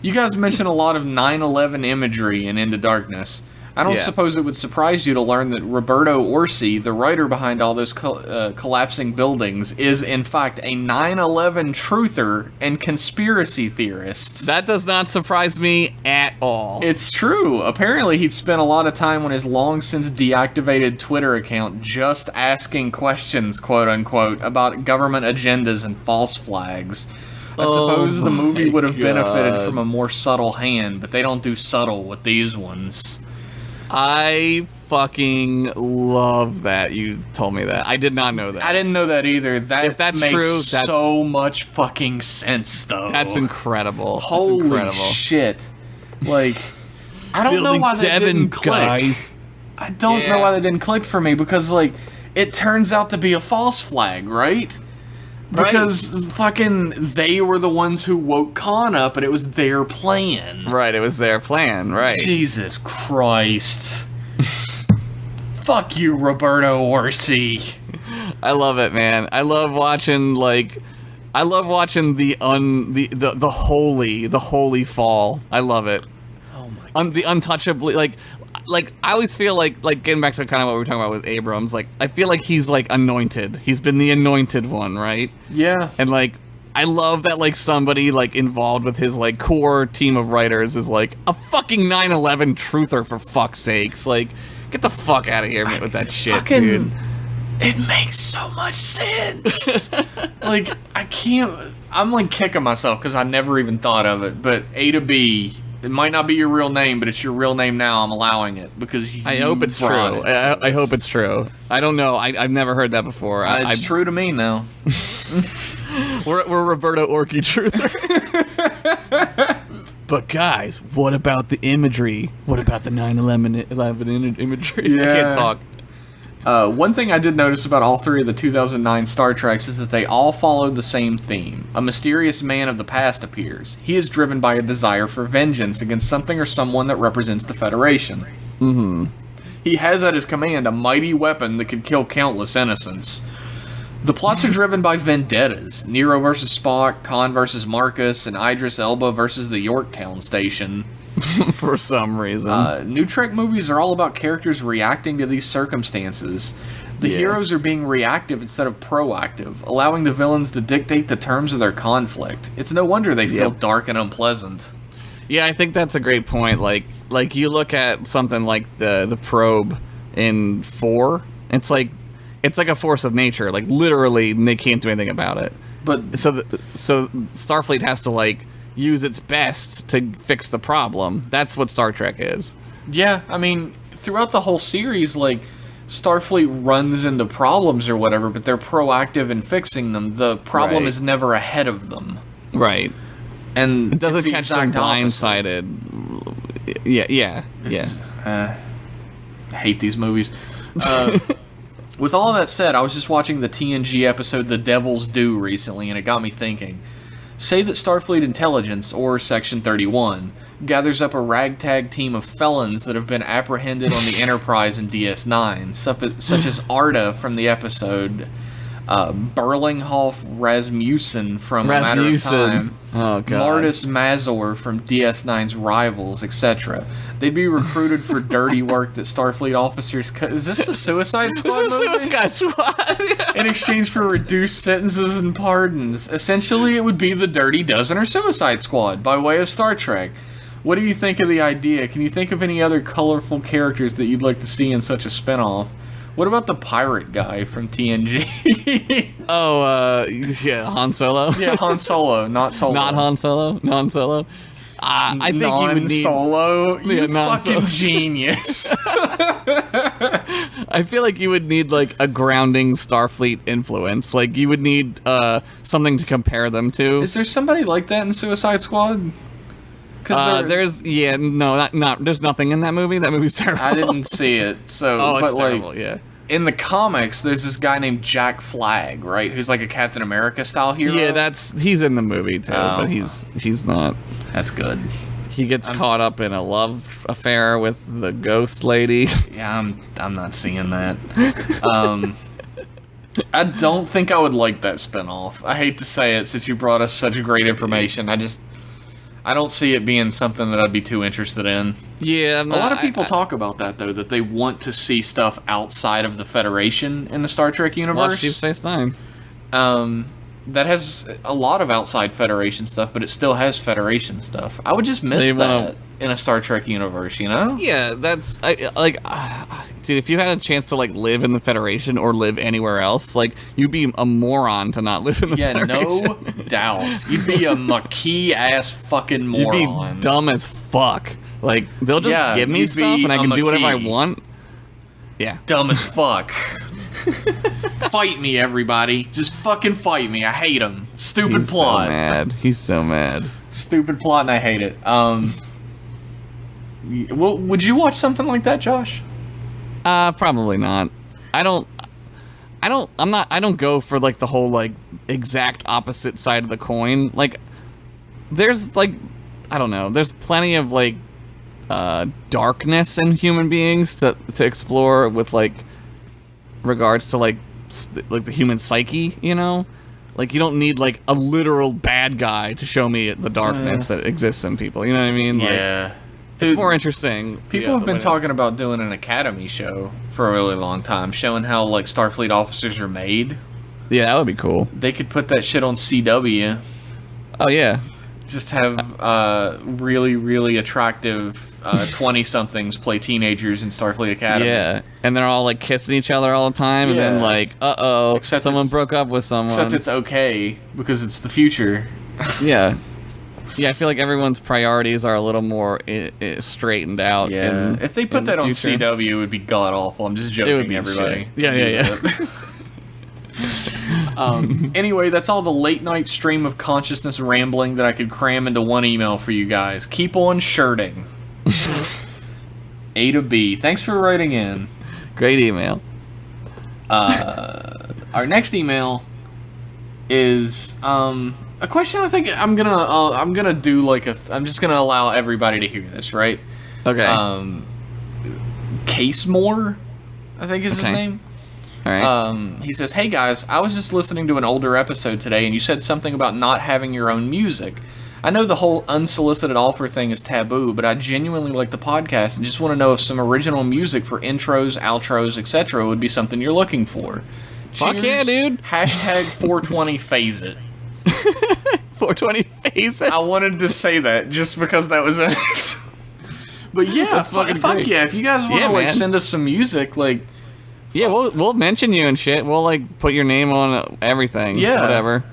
You guys mentioned a lot of 9/11 imagery in Into Darkness. I don't Yeah. suppose it would surprise you to learn that Roberto Orci, the writer behind all those collapsing buildings, is in fact a 9/11 truther and conspiracy theorist. That does not surprise me at all. It's true. Apparently, he'd spent a lot of time on his long since deactivated Twitter account just asking questions, quote unquote, about government agendas and false flags. I suppose the movie would have benefited God. from a more subtle hand, but they don't do subtle with these ones. I fucking love that you told me that. I did not know that. I didn't know that either. That If that's makes true, that's- so much fucking sense, though. That's incredible. That's Holy incredible. shit. Like, I don't know Building why that 7, didn't click. guys. I don't know Yeah. why that didn't click for me because, like, it turns out to be a false flag, right? Right. Because fucking they were the ones who woke Khan up and it was their plan. Right, it was their plan, right. Jesus Christ. Fuck you, Roberto Orci. I love it, man. I love watching the holy fall. I love it. Oh my The untouchably like I always feel like getting back to kind of what we were talking about with Abrams, like I feel like he's like anointed. He's been the anointed one, right? Yeah. And like I love that like somebody like involved with his like core team of writers is like a fucking 9/11 truther for fuck's sakes. Like get the fuck out of here with that shit, Fucking, dude. it makes so much sense. Like, I can't. I'm like kicking myself because I never even thought of it. But A to B It might not be your real name, but it's your real name now. I'm allowing it because you I hope it's true. brought it to I hope this. it's true. I don't know. I've never heard that before. It's true to me now. We're Roberto Orci truther. But guys, what about the imagery? What about the 9/11 imagery? I can't talk. One thing I did notice about all three of the 2009 Star Treks is that they all followed the same theme. A mysterious man of the past appears. He is driven by a desire for vengeance against something or someone that represents the Federation. Mm-hmm. He has at his command a mighty weapon that could kill countless innocents. The plots are driven by vendettas. Nero versus Spock, Khan versus Marcus, and Idris Elba versus the Yorktown Station. For some reason. New Trek movies are all about characters reacting to these circumstances. The heroes are being reactive instead of proactive, allowing the villains to dictate the terms of their conflict. It's no wonder they feel dark and unpleasant. Yeah, I think that's a great point. Like you look at something like the probe in 4, it's like a force of nature. Like literally, they can't do anything about it. But So Starfleet has to like use its best to fix the problem. That's what Star Trek is. yeah, I mean, throughout the whole series, like, Starfleet runs into problems or whatever, but they're proactive in fixing them. The problem Right. is never ahead of them. Right. And It doesn't it's the catch them exact opposite. blindsided. Yeah. I hate these movies. With all that said, I was just watching the TNG episode The Devil's Due recently, and it got me thinking. Say that Starfleet Intelligence, or Section 31, gathers up a ragtag team of felons that have been apprehended on the Enterprise in DS9, such as Arda from the episode, Berlinghoff Rasmussen from A Matter of Time, Oh, God. Martis Mazor from DS9's Rivals, etc. They'd be recruited for dirty work that Starfleet officers... Is this the Suicide Squad This is movie? Suicide Squad. In exchange for reduced sentences and pardons. Essentially, it would be the Dirty Dozen or Suicide Squad, by way of Star Trek. What do you think of the idea? Can you think of any other colorful characters that you'd like to see in such a spinoff? What about the pirate guy from TNG? Oh, yeah, Han Solo. Yeah, Han Solo, not Solo. Not Han Solo. Non-Solo. I think you would need. Solo. You Yeah, non-solo. fucking genius. I feel like you would need like a grounding Starfleet influence. Like you would need something to compare them to. Is there somebody like that in Suicide Squad? Because there's not there's nothing in that movie. That movie's terrible. I didn't see it, so Oh, but it's like terrible. Yeah. in the comics, there's this guy named Jack Flag, right? Who's like a Captain America style hero. Yeah, he's in the I'm Oh. but he's not. that's good. He gets caught up in a love affair with the ghost lady. Yeah, I'm not seeing that. I don't think I would like that spinoff. I hate to say it, since you brought us such great information. I don't see it being something that I'd be too interested in. Yeah, A lot of people talk about that, though, that they want to see stuff outside of the Federation in the Star Trek Watch universe. Deep Space Nine. That has a lot of outside Federation stuff, but it still has Federation stuff. I would just miss They that wanna- in a Star Trek universe, you know? Yeah, dude, if you had a chance to like live in the Federation or live anywhere else, like you'd be a moron to not live in the Yeah, Federation. no doubt. You'd be a Maquis-ass fucking You'd moron. be dumb as fuck. Like they'll just Yeah, give me you'd stuff be and I a can do whatever I Maquis. want. Yeah. Dumb as fuck. Fight me, everybody. Just fucking fight me. I hate him. Stupid He's plot. so mad. He's so mad. Stupid plot, and I hate it. Well, would you watch something like that, Josh? Probably not. I don't go for like the whole like exact opposite side of the coin. Like there's like I don't know, there's plenty of like darkness in human beings to explore with like regards to like like the human psyche, you know? Like you don't need like a literal bad guy to show me the darkness that exists in people. You know what I mean? Like, Yeah. it's more interesting. People have been talking about doing an Academy show for a really long time, showing how like Starfleet officers are made. Yeah, that would be cool. They could put that shit on CW. Oh yeah. Just have really, really attractive 20-somethings play teenagers in Starfleet Academy. Yeah, and they're all like kissing each other all the time, and then Yeah. like, Except someone it's- broke up with someone. Except it's okay because it's the future. Yeah, Yeah, I feel like everyone's priorities are a little more straightened out. Yeah, if they put in that the on future. CW, it would be god awful. I'm just joking, It would be everybody. shitty. Yeah. Anyway, that's all the late night stream of consciousness rambling that I could cram into one email for you guys. Keep on shirting. A to B. Thanks for writing in. Great email. Our next email is a question. I think I'm gonna do like I'm just gonna allow everybody to hear this, right? Okay. Case Moore, I think is his Okay. name. All right. He says, "Hey guys, I was just listening to an older episode today, and you said something about not having your own music. I know the whole unsolicited offer thing is taboo, but I genuinely like the podcast and just want to know if some original music for intros, outros, etc. would be something you're looking for. Fuck yeah, dude. Hashtag 420 phase it." 420 face. I wanted to say that just because that was it. But yeah, That's fucking fuck great. yeah! If you guys want to Yeah, like man. send us some music, like Yeah, we'll mention you and shit. We'll like put your name on everything. Yeah. Whatever.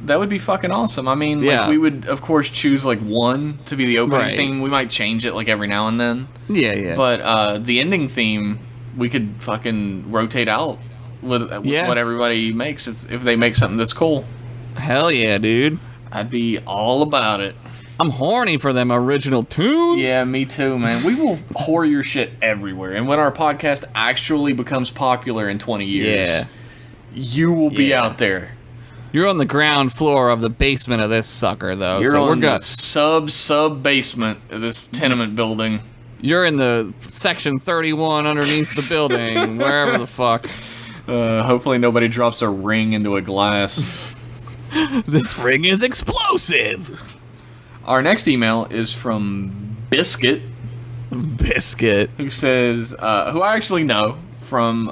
that would be fucking awesome. I mean, like, Yeah. we would of course choose like one to be the opening Right. theme. We might change it like every now and then, Yeah, yeah. but the ending theme we could fucking rotate out with Yeah. what everybody makes if they make something that's cool. Hell yeah, dude. I'd be all about it. I'm horny for them original tunes. Yeah, me too, man. We will whore your shit everywhere. And when our podcast actually becomes popular in 20 years, Yeah. you will be Yeah. out there. You're on the ground floor of the basement of this sucker, though. You're so we're on the good. sub basement of this tenement building. You're in the section 31 underneath the building, wherever the fuck. Hopefully nobody drops a ring into a glass. This ring is explosive. Our next email is from Biscuit, Biscuit. who says, who I actually know from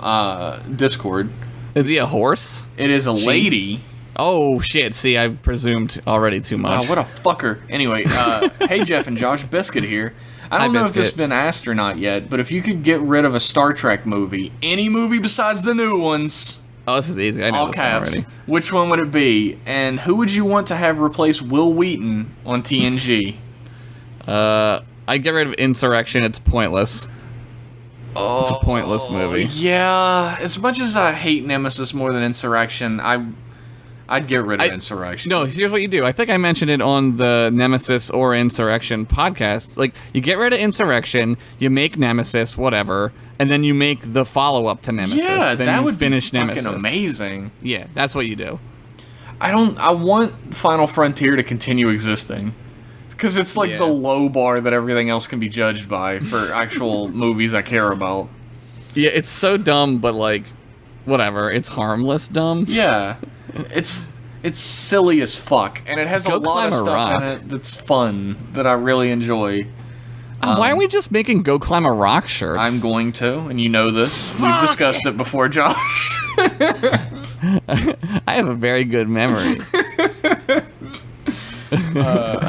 Discord. Is he a horse? It is a lady. Oh shit! See, I presumed already too much. Wow, what a fucker. Anyway, hey Jeff and Josh, Biscuit here. I Hi, don't know if this has Biscuit. been asked or not yet, but if you could get rid of a Star Trek movie, any movie besides the new ones, Oh, this is easy. I know all this one caps, already. which one would it be? And who would you want to have replace Will Wheaton on TNG? I get rid of Insurrection. It's pointless. It's a pointless movie. Yeah, as much as I hate Nemesis more than Insurrection, I'd get rid of Insurrection. No, here's what you do. I think I mentioned it on the Nemesis or Insurrection podcast. Like, you get rid of Insurrection, you make Nemesis, whatever, and then you make the follow-up to Nemesis. Yeah, then that you would finish be Nemesis. fucking amazing. Yeah, that's what you do. I want Final Frontier to continue existing. Because it's like Yeah. the low bar that everything else can be judged by for actual movies I care about. Yeah, it's so dumb, but like, whatever. It's harmless dumb. Yeah. It's silly as fuck. And it has Go a lot of climb a stuff in rock. it that's fun, that I really enjoy. Why aren't we just making Go Climb a Rock shirts? I'm going to, and you know this. We've discussed it before, Josh. I have a very good memory.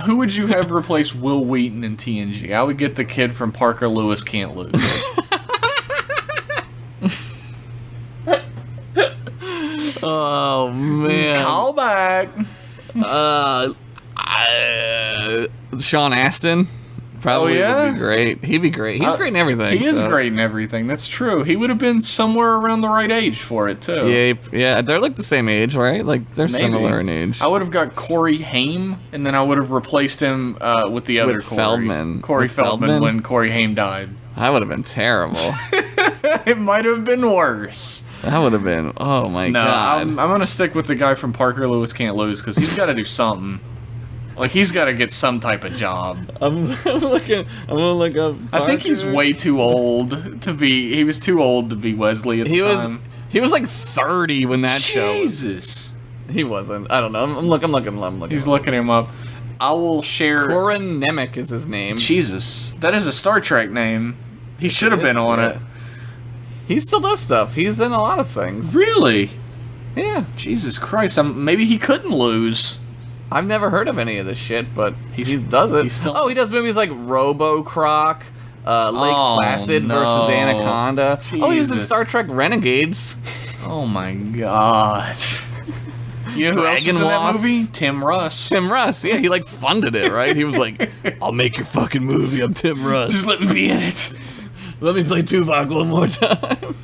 Who would you have replace Will Wheaton in TNG? I would get the kid from Parker Lewis Can't Lose. Oh man. Call back. Sean Astin probably Oh, yeah? would be great. He'd be great. He's great in everything. He is so. great in everything. That's true. He would have been somewhere around the right age for it too. Yeah, they're like the same age, right? Like they're Maybe. similar in age. I would have got Corey Haim, and then I would have replaced him with the other With Corey. Feldman. Corey With Feldman, Feldman? when Corey Haim died. That would have been terrible. It might have been worse. That would have been. Oh my No, god. I'm gonna stick with the guy from Parker Lewis Can't Lose because he's got to do something. Like he's got to get some type of job. I'm looking. I'm gonna look up. I think he's way too old to be. He was too old to be Wesley at the He was. time. He was like 30 when that show. Jesus. He wasn't. I don't know. I'm looking. He's looking him up. I will share. Corin Nemec is his name. Jesus, that is a Star Trek name. He should have been on it. He still does stuff. He's in a lot of things. Really? Yeah. Jesus Christ. Maybe he couldn't lose. I've never heard of any of this shit, but he He's- does it. he's still- Oh, he does movies like Robo Croc, Lake Oh, Placid no. versus Anaconda. Oh, he was in Jesus. Star Trek Renegades. Oh my God. You know who else was Dragon in that wasps. movie? Tim Russ. Tim Russ, yeah, he like funded it, right? He was like, "I'll make your fucking movie. I'm Tim Russ. Just let me be in it. Let me play Tupac one more time."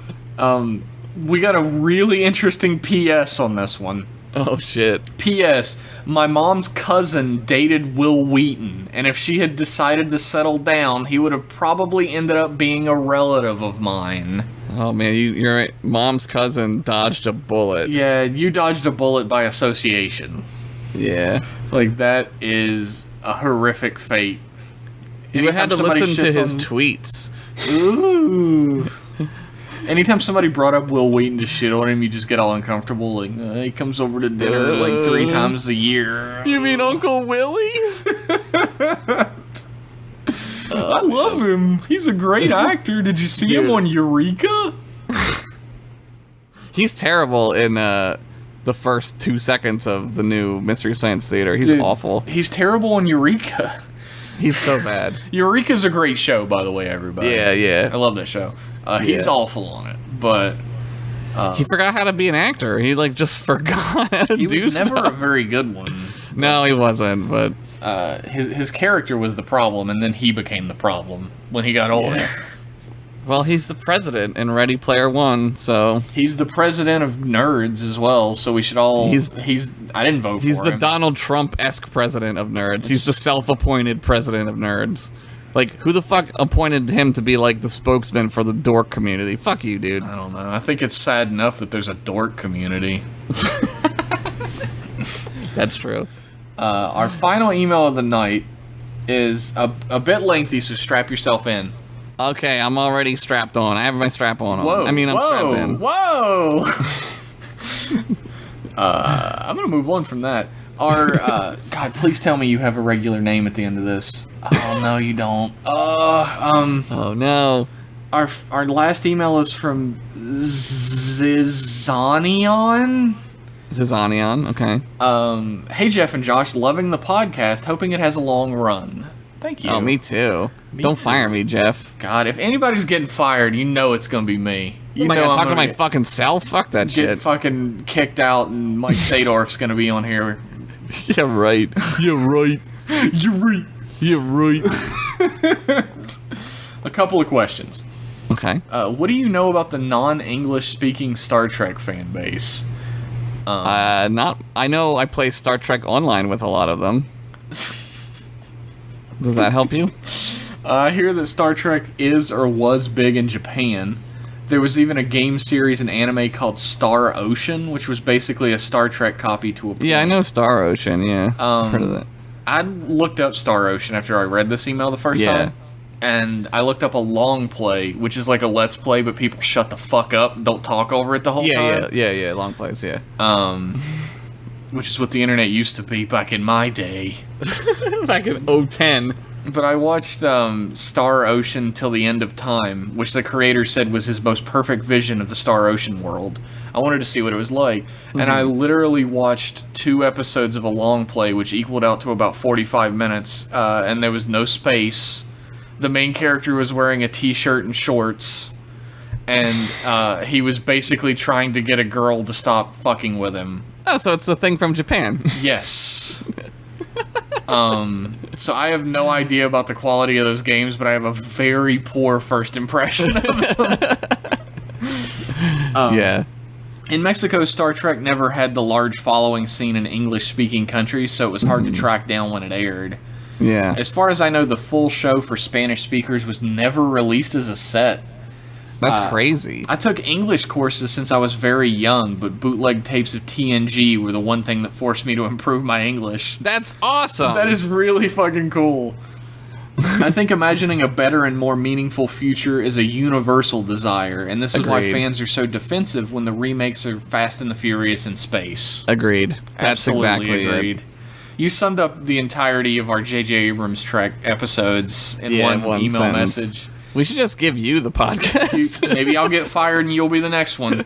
We got a really interesting PS on this one. Oh shit. P.S. My mom's cousin dated Will Wheaton, and if she had decided to settle down, he would have probably ended up being a relative of mine. Oh man, you're right. Mom's cousin dodged a bullet. Yeah, you dodged a bullet by association. Yeah. Like, that is a horrific fate. You would have to somebody listen to shits his on- tweets. Ooh. Anytime somebody brought up Will Wheaton to shit on him, you just get all uncomfortable. Like, he comes over to dinner like 3 times a year. You mean Uncle Willie? I love him. He's a great actor. Did you see him Dude. on Eureka? He's terrible in the first 2 seconds of the new Mystery Science Theater. He's Dude, awful. He's terrible on Eureka. He's so bad. Eureka's a great show, by the way, everybody. Yeah, yeah. I love that show. He's Yeah. awful on it, but He forgot how to be an actor. He like just forgot how to he do was never a stuff. very good one. No, he wasn't. But His character was the problem, and then he became the problem when he got older. well, he's the president in Ready Player One, so He's the president of nerds as well, so we should all. He's- I didn't vote he's for the him. Donald Trump-esque president of nerds. He's the self-appointed president of nerds. Like, who the fuck appointed him to be like the spokesman for the dork community? Fuck you, dude. I don't know. I think it's sad enough that there's a dork community. That's true. Our final email of the night is a bit lengthy, so strap yourself in. Okay, I'm already strapped on. I have my strap on. Whoa! I mean, I'm whoa, strapped in. Whoa! I'm gonna move on from that. Our God, please tell me you have a regular name at the end of this. Oh no, you don't. Oh no. Our last email is from Zizanion. Zizanion, okay. Hey Jeff and Josh, loving the podcast, hoping it has a long run. Thank you. Oh, me too. Don't too. fire me, Jeff. God, if anybody's getting fired, you know it's gonna be me. You Am I know gonna I'm talk to gonna my fucking self? Fuck that get shit. fucking kicked out, and Mike Sadorf's gonna be on here. Yeah, right. You're right. You're right. You're right. A couple of questions. Okay. What do you know about the non-English speaking Star Trek fan base? Not. I know I play Star Trek Online with a lot of them. Does that help you? I hear that Star Trek is or was big in Japan. There was even a game series and anime called Star Ocean, which was basically a Star Trek copy to a point. Yeah, I know Star Ocean. Yeah, I've heard of that. I looked up Star Ocean after I read this email the first Yeah. time. And I looked up a long play, which is like a let's play, but people shut the fuck up, don't talk over it the whole time. Yeah. Long plays. Yeah. Which is what the internet used to be back in my day. Back in 010. But I watched Star Ocean Till the End of Time, which the creator said was his most perfect vision of the Star Ocean world. I wanted to see what it was like. And I literally watched 2 episodes of a long play, which equaled out to about 45 minutes, and there was no space. The main character was wearing a t-shirt and shorts, and he was basically trying to get a girl to stop fucking with him. Oh, so it's a thing from Japan. Yes. So I have no idea about the quality of those games, but I have a very poor first impression of them. Yeah. In Mexico, Star Trek never had the large following seen in English-speaking countries, so it was hard to track down when it aired. Yeah. As far as I know, the full show for Spanish speakers was never released as a set. That's crazy. I took English courses since I was very young, but bootleg tapes of TNG were the one thing that forced me to improve my English. That's awesome. That is really fucking cool. I think imagining a better and more meaningful future is a universal desire, and this is why Agreed. fans are so defensive when the remakes are Fast and the Furious in space. Agreed. That's Absolutely exactly agreed. it. You summed up the entirety of our J.J. Abrams Trek episodes in one email sentence. message. We should just give you the podcast. Maybe I'll get fired and you'll be the next one.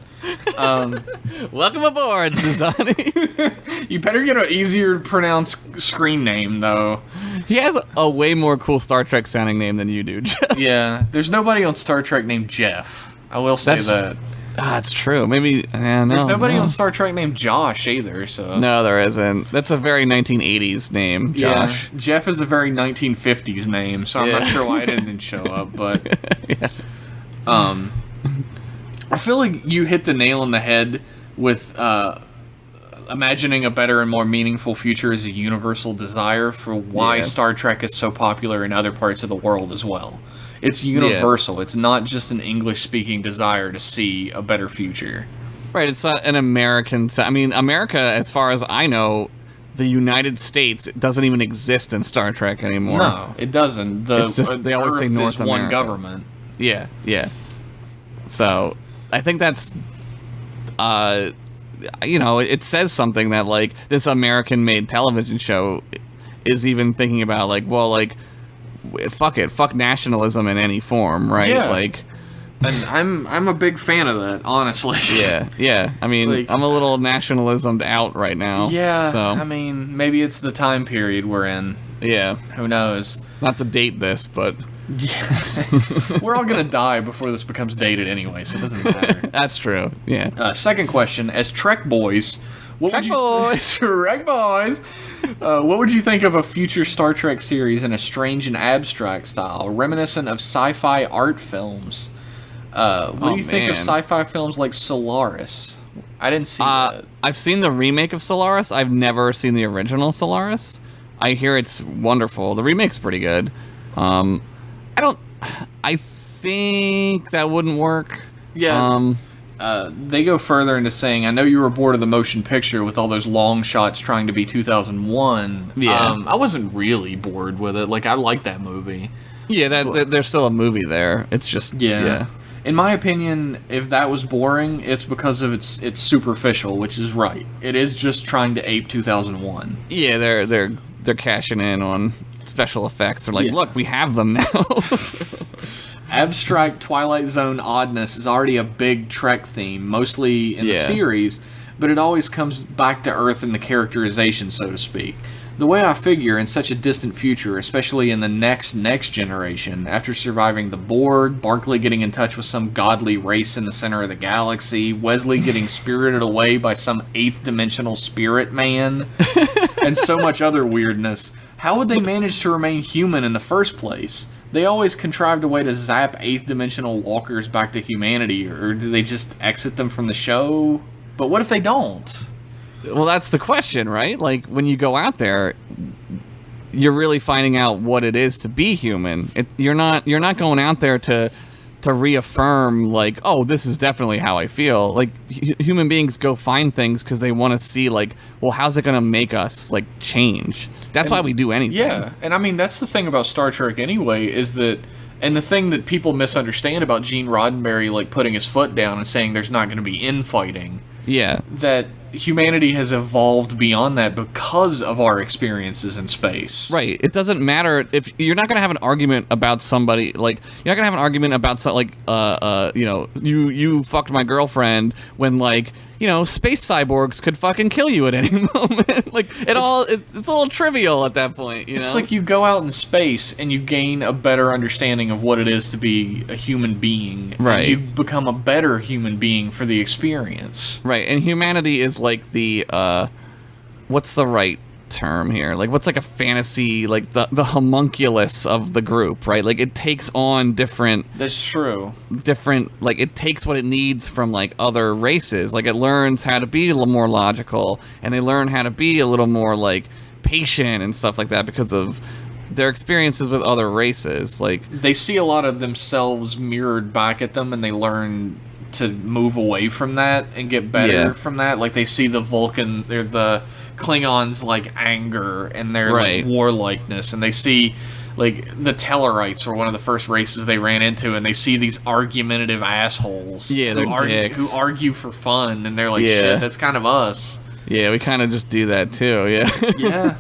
Welcome aboard, Zizani. You better get an easier to pronounce screen name, though. He has a way more cool Star Trek sounding name than you do, Jeff. Yeah, there's nobody on Star Trek named Jeff. I will say that. It's true. Maybe no, There's nobody no. on Star Trek named Josh either, so... No, there isn't. That's a very 1980s name, Josh. Yeah, Jeff is a very 1950s name, so I'm not Yeah. sure why it didn't show up, but... Yeah. I feel like you hit the nail on the head with imagining a better and more meaningful future as a universal desire for why Yeah. Star Trek is so popular in other parts of the world as well. It's universal. It's not just an English-speaking desire to see a better future. Right, it's not an American... I mean, America, as far as I know, the United States doesn't even exist in Star Trek anymore. No, it doesn't. It's just- they always say Earth North is one America. government. Yeah, yeah. So, I think that's... it says something that, like, this American-made television show is even thinking about, like, well, like, fuck nationalism in any form, right? Yeah. Like... And I'm a big fan of that, honestly. Yeah. I mean, Like- I'm a little nationalismed out right now. Yeah, So, I mean, maybe it's the time period we're in. yeah. Who knows? Not to date this, but We're all gonna die before this becomes dated anyway, so it doesn't matter. that's true. Yeah. Second question: as Trek boys, what Trek would you boys! Trek boys? What would you think of a future Star Trek series in a strange and abstract style, reminiscent of sci-fi art films? What do you think of man. sci-fi films like Solaris? I didn't see that. I've seen the remake of Solaris. I've never seen the original Solaris. I hear it's wonderful. The remake's pretty good. I think that wouldn't work. Yeah. They go further into saying, I know you were bored of the motion picture with all those long shots trying to be 2001. Yeah. I wasn't really bored with it. Like, I like that movie. Yeah, there's still a movie there. It's just yeah. In my opinion, if that was boring, it's because of it's superficial, which is right. It is just trying to ape 2001. Yeah, they're cashing in on special effects. They're like, Yeah. look, we have them now. Abstract Twilight Zone oddness is already a big Trek theme, mostly in the Yeah. series, but it always comes back to Earth in the characterization, so to speak. The way I figure, in such a distant future, especially in the next generation, after surviving the Borg, Barclay getting in touch with some godly race in the center of the galaxy, Wesley getting spirited away by some 8th dimensional spirit man, and so much other weirdness, how would they manage to remain human in the first place? They always contrived a way to zap 8th dimensional walkers back to humanity, or do they just exit them from the show? But what if they don't? Well, that's the question, right? Like, when you go out there, you're really finding out what it is to be human. You're not going out there to reaffirm, like, oh, this is definitely how I feel. Like, human beings go find things because they want to see, like, well, how's it going to make us, like, change? That's why we do anything. Yeah, and I mean, that's the thing about Star Trek anyway, is that, and the thing that people misunderstand about Gene Roddenberry, like, putting his foot down and saying there's not going to be infighting, Yeah. that humanity has evolved beyond that because of our experiences in space. Right. It doesn't matter if you're not going to have an argument about somebody, like, you're not going to have an argument about something like, you fucked my girlfriend when, like, space cyborgs could fucking kill you at any moment. Like, it's a little trivial at that point, It's like you go out in space and you gain a better understanding of what it is to be a human being. Right. And you become a better human being for the experience. Right, and humanity is like the, what's the right term here? Like, what's like a fantasy, like the homunculus of the group, right? Like, it takes on different, That's true. like, it takes what it needs from, like, other races. Like, it learns how to be a little more logical, and they learn how to be a little more, like, patient and stuff like that because of their experiences with other races. Like, They see a lot of themselves mirrored back at them, and they learn to move away from that and get better Yeah. from that. Like, they see the Vulcan, they're the Klingons, like, anger and their Right. like, warlikeness, and they see, like, the Tellarites were one of the first races they ran into, and they see these argumentative assholes Yeah, they're dicks. who argue for fun, and they're like, Yeah. shit, that's kind of us. yeah, we kind of just do that too, yeah. Yeah.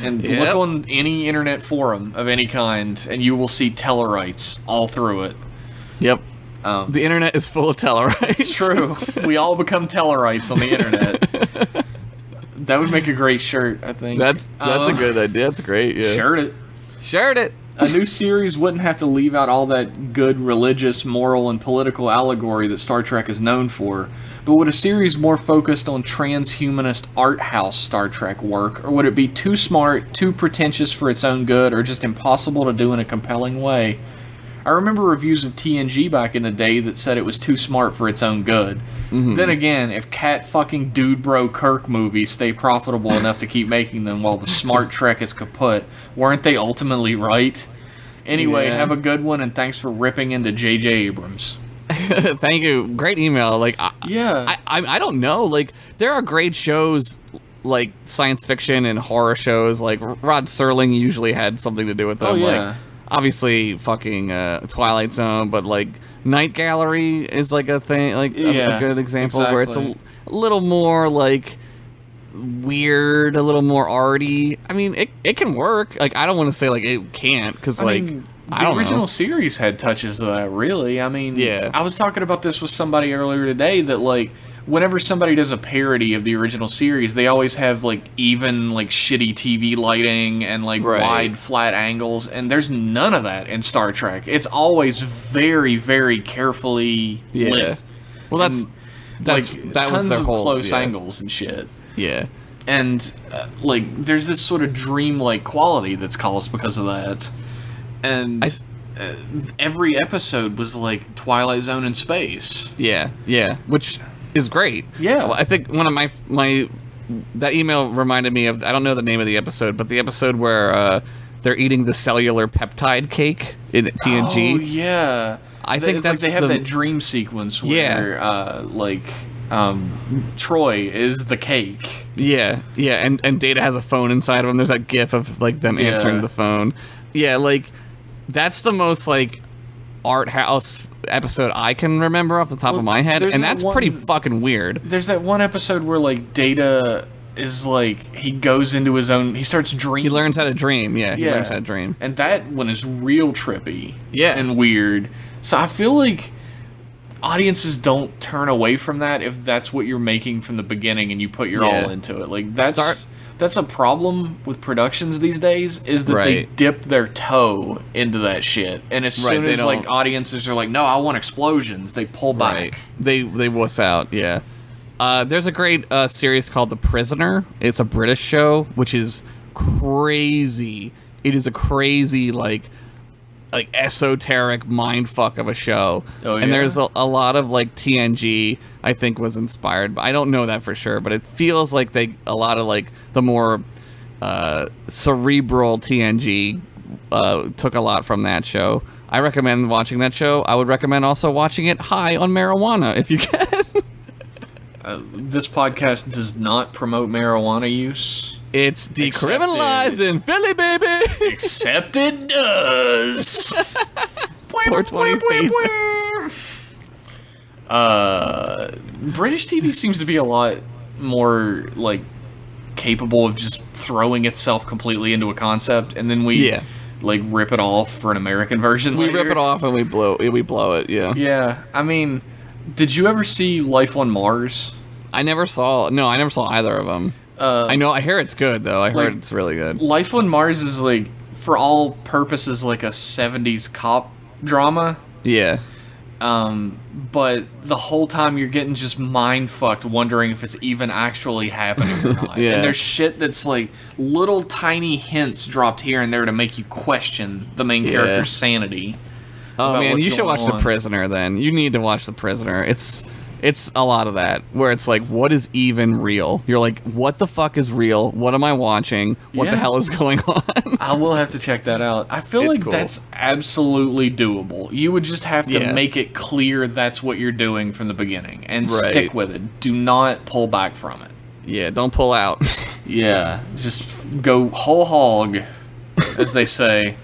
And Yep. look on any internet forum of any kind, and you will see Tellarites all through it. Yep. The internet is full of Tellarites. It's true. We all become Tellarites on the internet. That would make a great shirt, I think. That's a good idea. That's great, yeah. Shirt it. Shirt it. A new series wouldn't have to leave out all that good religious, moral, and political allegory that Star Trek is known for, but would a series more focused on transhumanist art house Star Trek work, or would it be too smart, too pretentious for its own good, or just impossible to do in a compelling way? I remember reviews of TNG back in the day that said it was too smart for its own good. Then again, if cat fucking dude bro Kirk movies stay profitable enough to keep making them while the smart Trek is kaput, weren't they ultimately right? Anyway, Yeah. have a good one, and thanks for ripping into J.J. Abrams. Thank you. Great email. Like, Yeah. I don't know. Like, there are great shows, like science fiction and horror shows. Like Rod Serling usually had something to do with them. Oh, yeah. Like, obviously, fucking Twilight Zone, but like Night Gallery is like a thing. Like Yeah, a good example where it's exactly. a little more like weird, a little more arty. I mean, it can work. Like, I don't want to say like it can't, because like I the don't original know. series had touches of that, really. I mean, Yeah. I was talking about this with somebody earlier today that, like, whenever somebody does a parody of the original series, they always have, like, even, like, shitty TV lighting and, like, Right. wide, flat angles, and there's none of that in Star Trek. It's always very, very carefully Yeah. lit. Well, that's Like, that was tons their of whole close yeah. angles and shit. Yeah. And like there's this sort of dreamlike quality that's caused because of that, and every episode was like Twilight Zone in space. Yeah, yeah, which is great. Yeah. Well, I think one of my that email reminded me of, I don't know the name of the episode, but the episode where they're eating the cellular peptide cake in TNG. Oh yeah, I think it's that's like they have the- that dream sequence Yeah. where Troy is the cake. Yeah, yeah, and Data has a phone inside of him. There's that gif of like them Yeah. answering the phone. Yeah, like that's the most like art house episode I can remember off the top of my head, there's and that that's one- pretty fucking weird. There's that one episode where like Data is like he goes into his own. He starts dreaming. He learns how to dream. Yeah, he Yeah. learns how to dream. And that one is real trippy. Yeah. And weird. So I feel like audiences don't turn away from that if that's what you're making from the beginning and you put your Yeah. all into it. Like that's a problem with productions these days, is that they Right. dip their toe into that shit. And as Right, soon they as like don't- audiences are like, no, I want explosions, they pull back. Right. They wuss out, yeah. There's a great series called The Prisoner. It's a British show, which is crazy. It is a crazy like esoteric mindfuck of a show. Oh, And yeah? there's a lot of like TNG I think was inspired, but I don't know that for sure, but it feels like a lot of like the more cerebral TNG took a lot from that show. I recommend watching that show. I would recommend also watching it high on marijuana if you can. This podcast does not promote marijuana use. It's decriminalized in Philly, baby. Except it does. 420 face. British TV seems to be a lot more like capable of just throwing itself completely into a concept, and then we Yeah. like rip it off for an American version. We later. rip it off and we blow it. Yeah. Yeah, I mean, did you ever see Life on Mars? I never saw either of them. I hear it's good though. I heard like- it's really good. Life on Mars is like, for all purposes, like a 70s cop drama. Yeah. But the whole time you're getting just mind fucked, wondering if it's even actually happening or not. Yeah. And there's shit that's like little tiny hints dropped here and there to make you question the main character's sanity. Oh about man, what's you should going watch on. The Prisoner then. You need to watch The Prisoner. It's a lot of that where it's like, what is even real? You're like, what the fuck is real? What am I watching? What the Yeah. hell is going on? I will have to check that out. I feel It's like cool. that's absolutely doable. You would just have to Yeah. make it clear that's what you're doing from the beginning and Right. stick with it. Do not pull back from it. Yeah, don't pull out. Yeah, just go whole hog, as they say.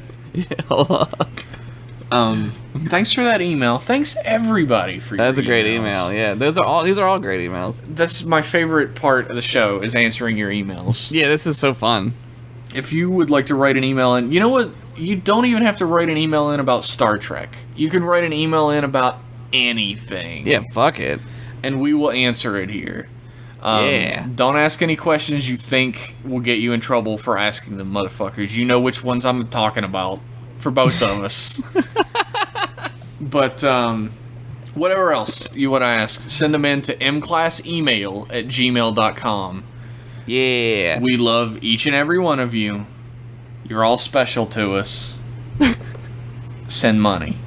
Thanks for that email. Thanks everybody for your That's a great emails. email. Yeah, these are all great emails. That's my favorite part of the show, is answering your emails. Yeah, this is so fun. If you would like to write an email in, you know what? You don't even have to write an email in about Star Trek. You can write an email in about anything. Yeah, fuck it. And we will answer it here. Yeah. Don't ask any questions you think will get you in trouble for asking them, motherfuckers. You know which ones I'm talking about. for both of us. But whatever else you want to ask, send them in to mclassemail@gmail.com. Yeah. We love each and every one of you. You're all special to us. Send money.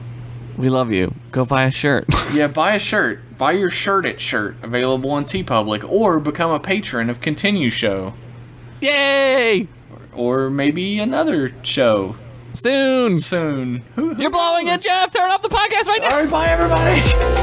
We love you. Go buy a shirt. Yeah, buy a shirt. Buy your shirt at shirt, available on TeePublic, or become a patron of Continue Show. Yay! Or maybe another show Soon. soon. You're blowing it, Jeff. Turn off the podcast right now. All right, bye, everybody.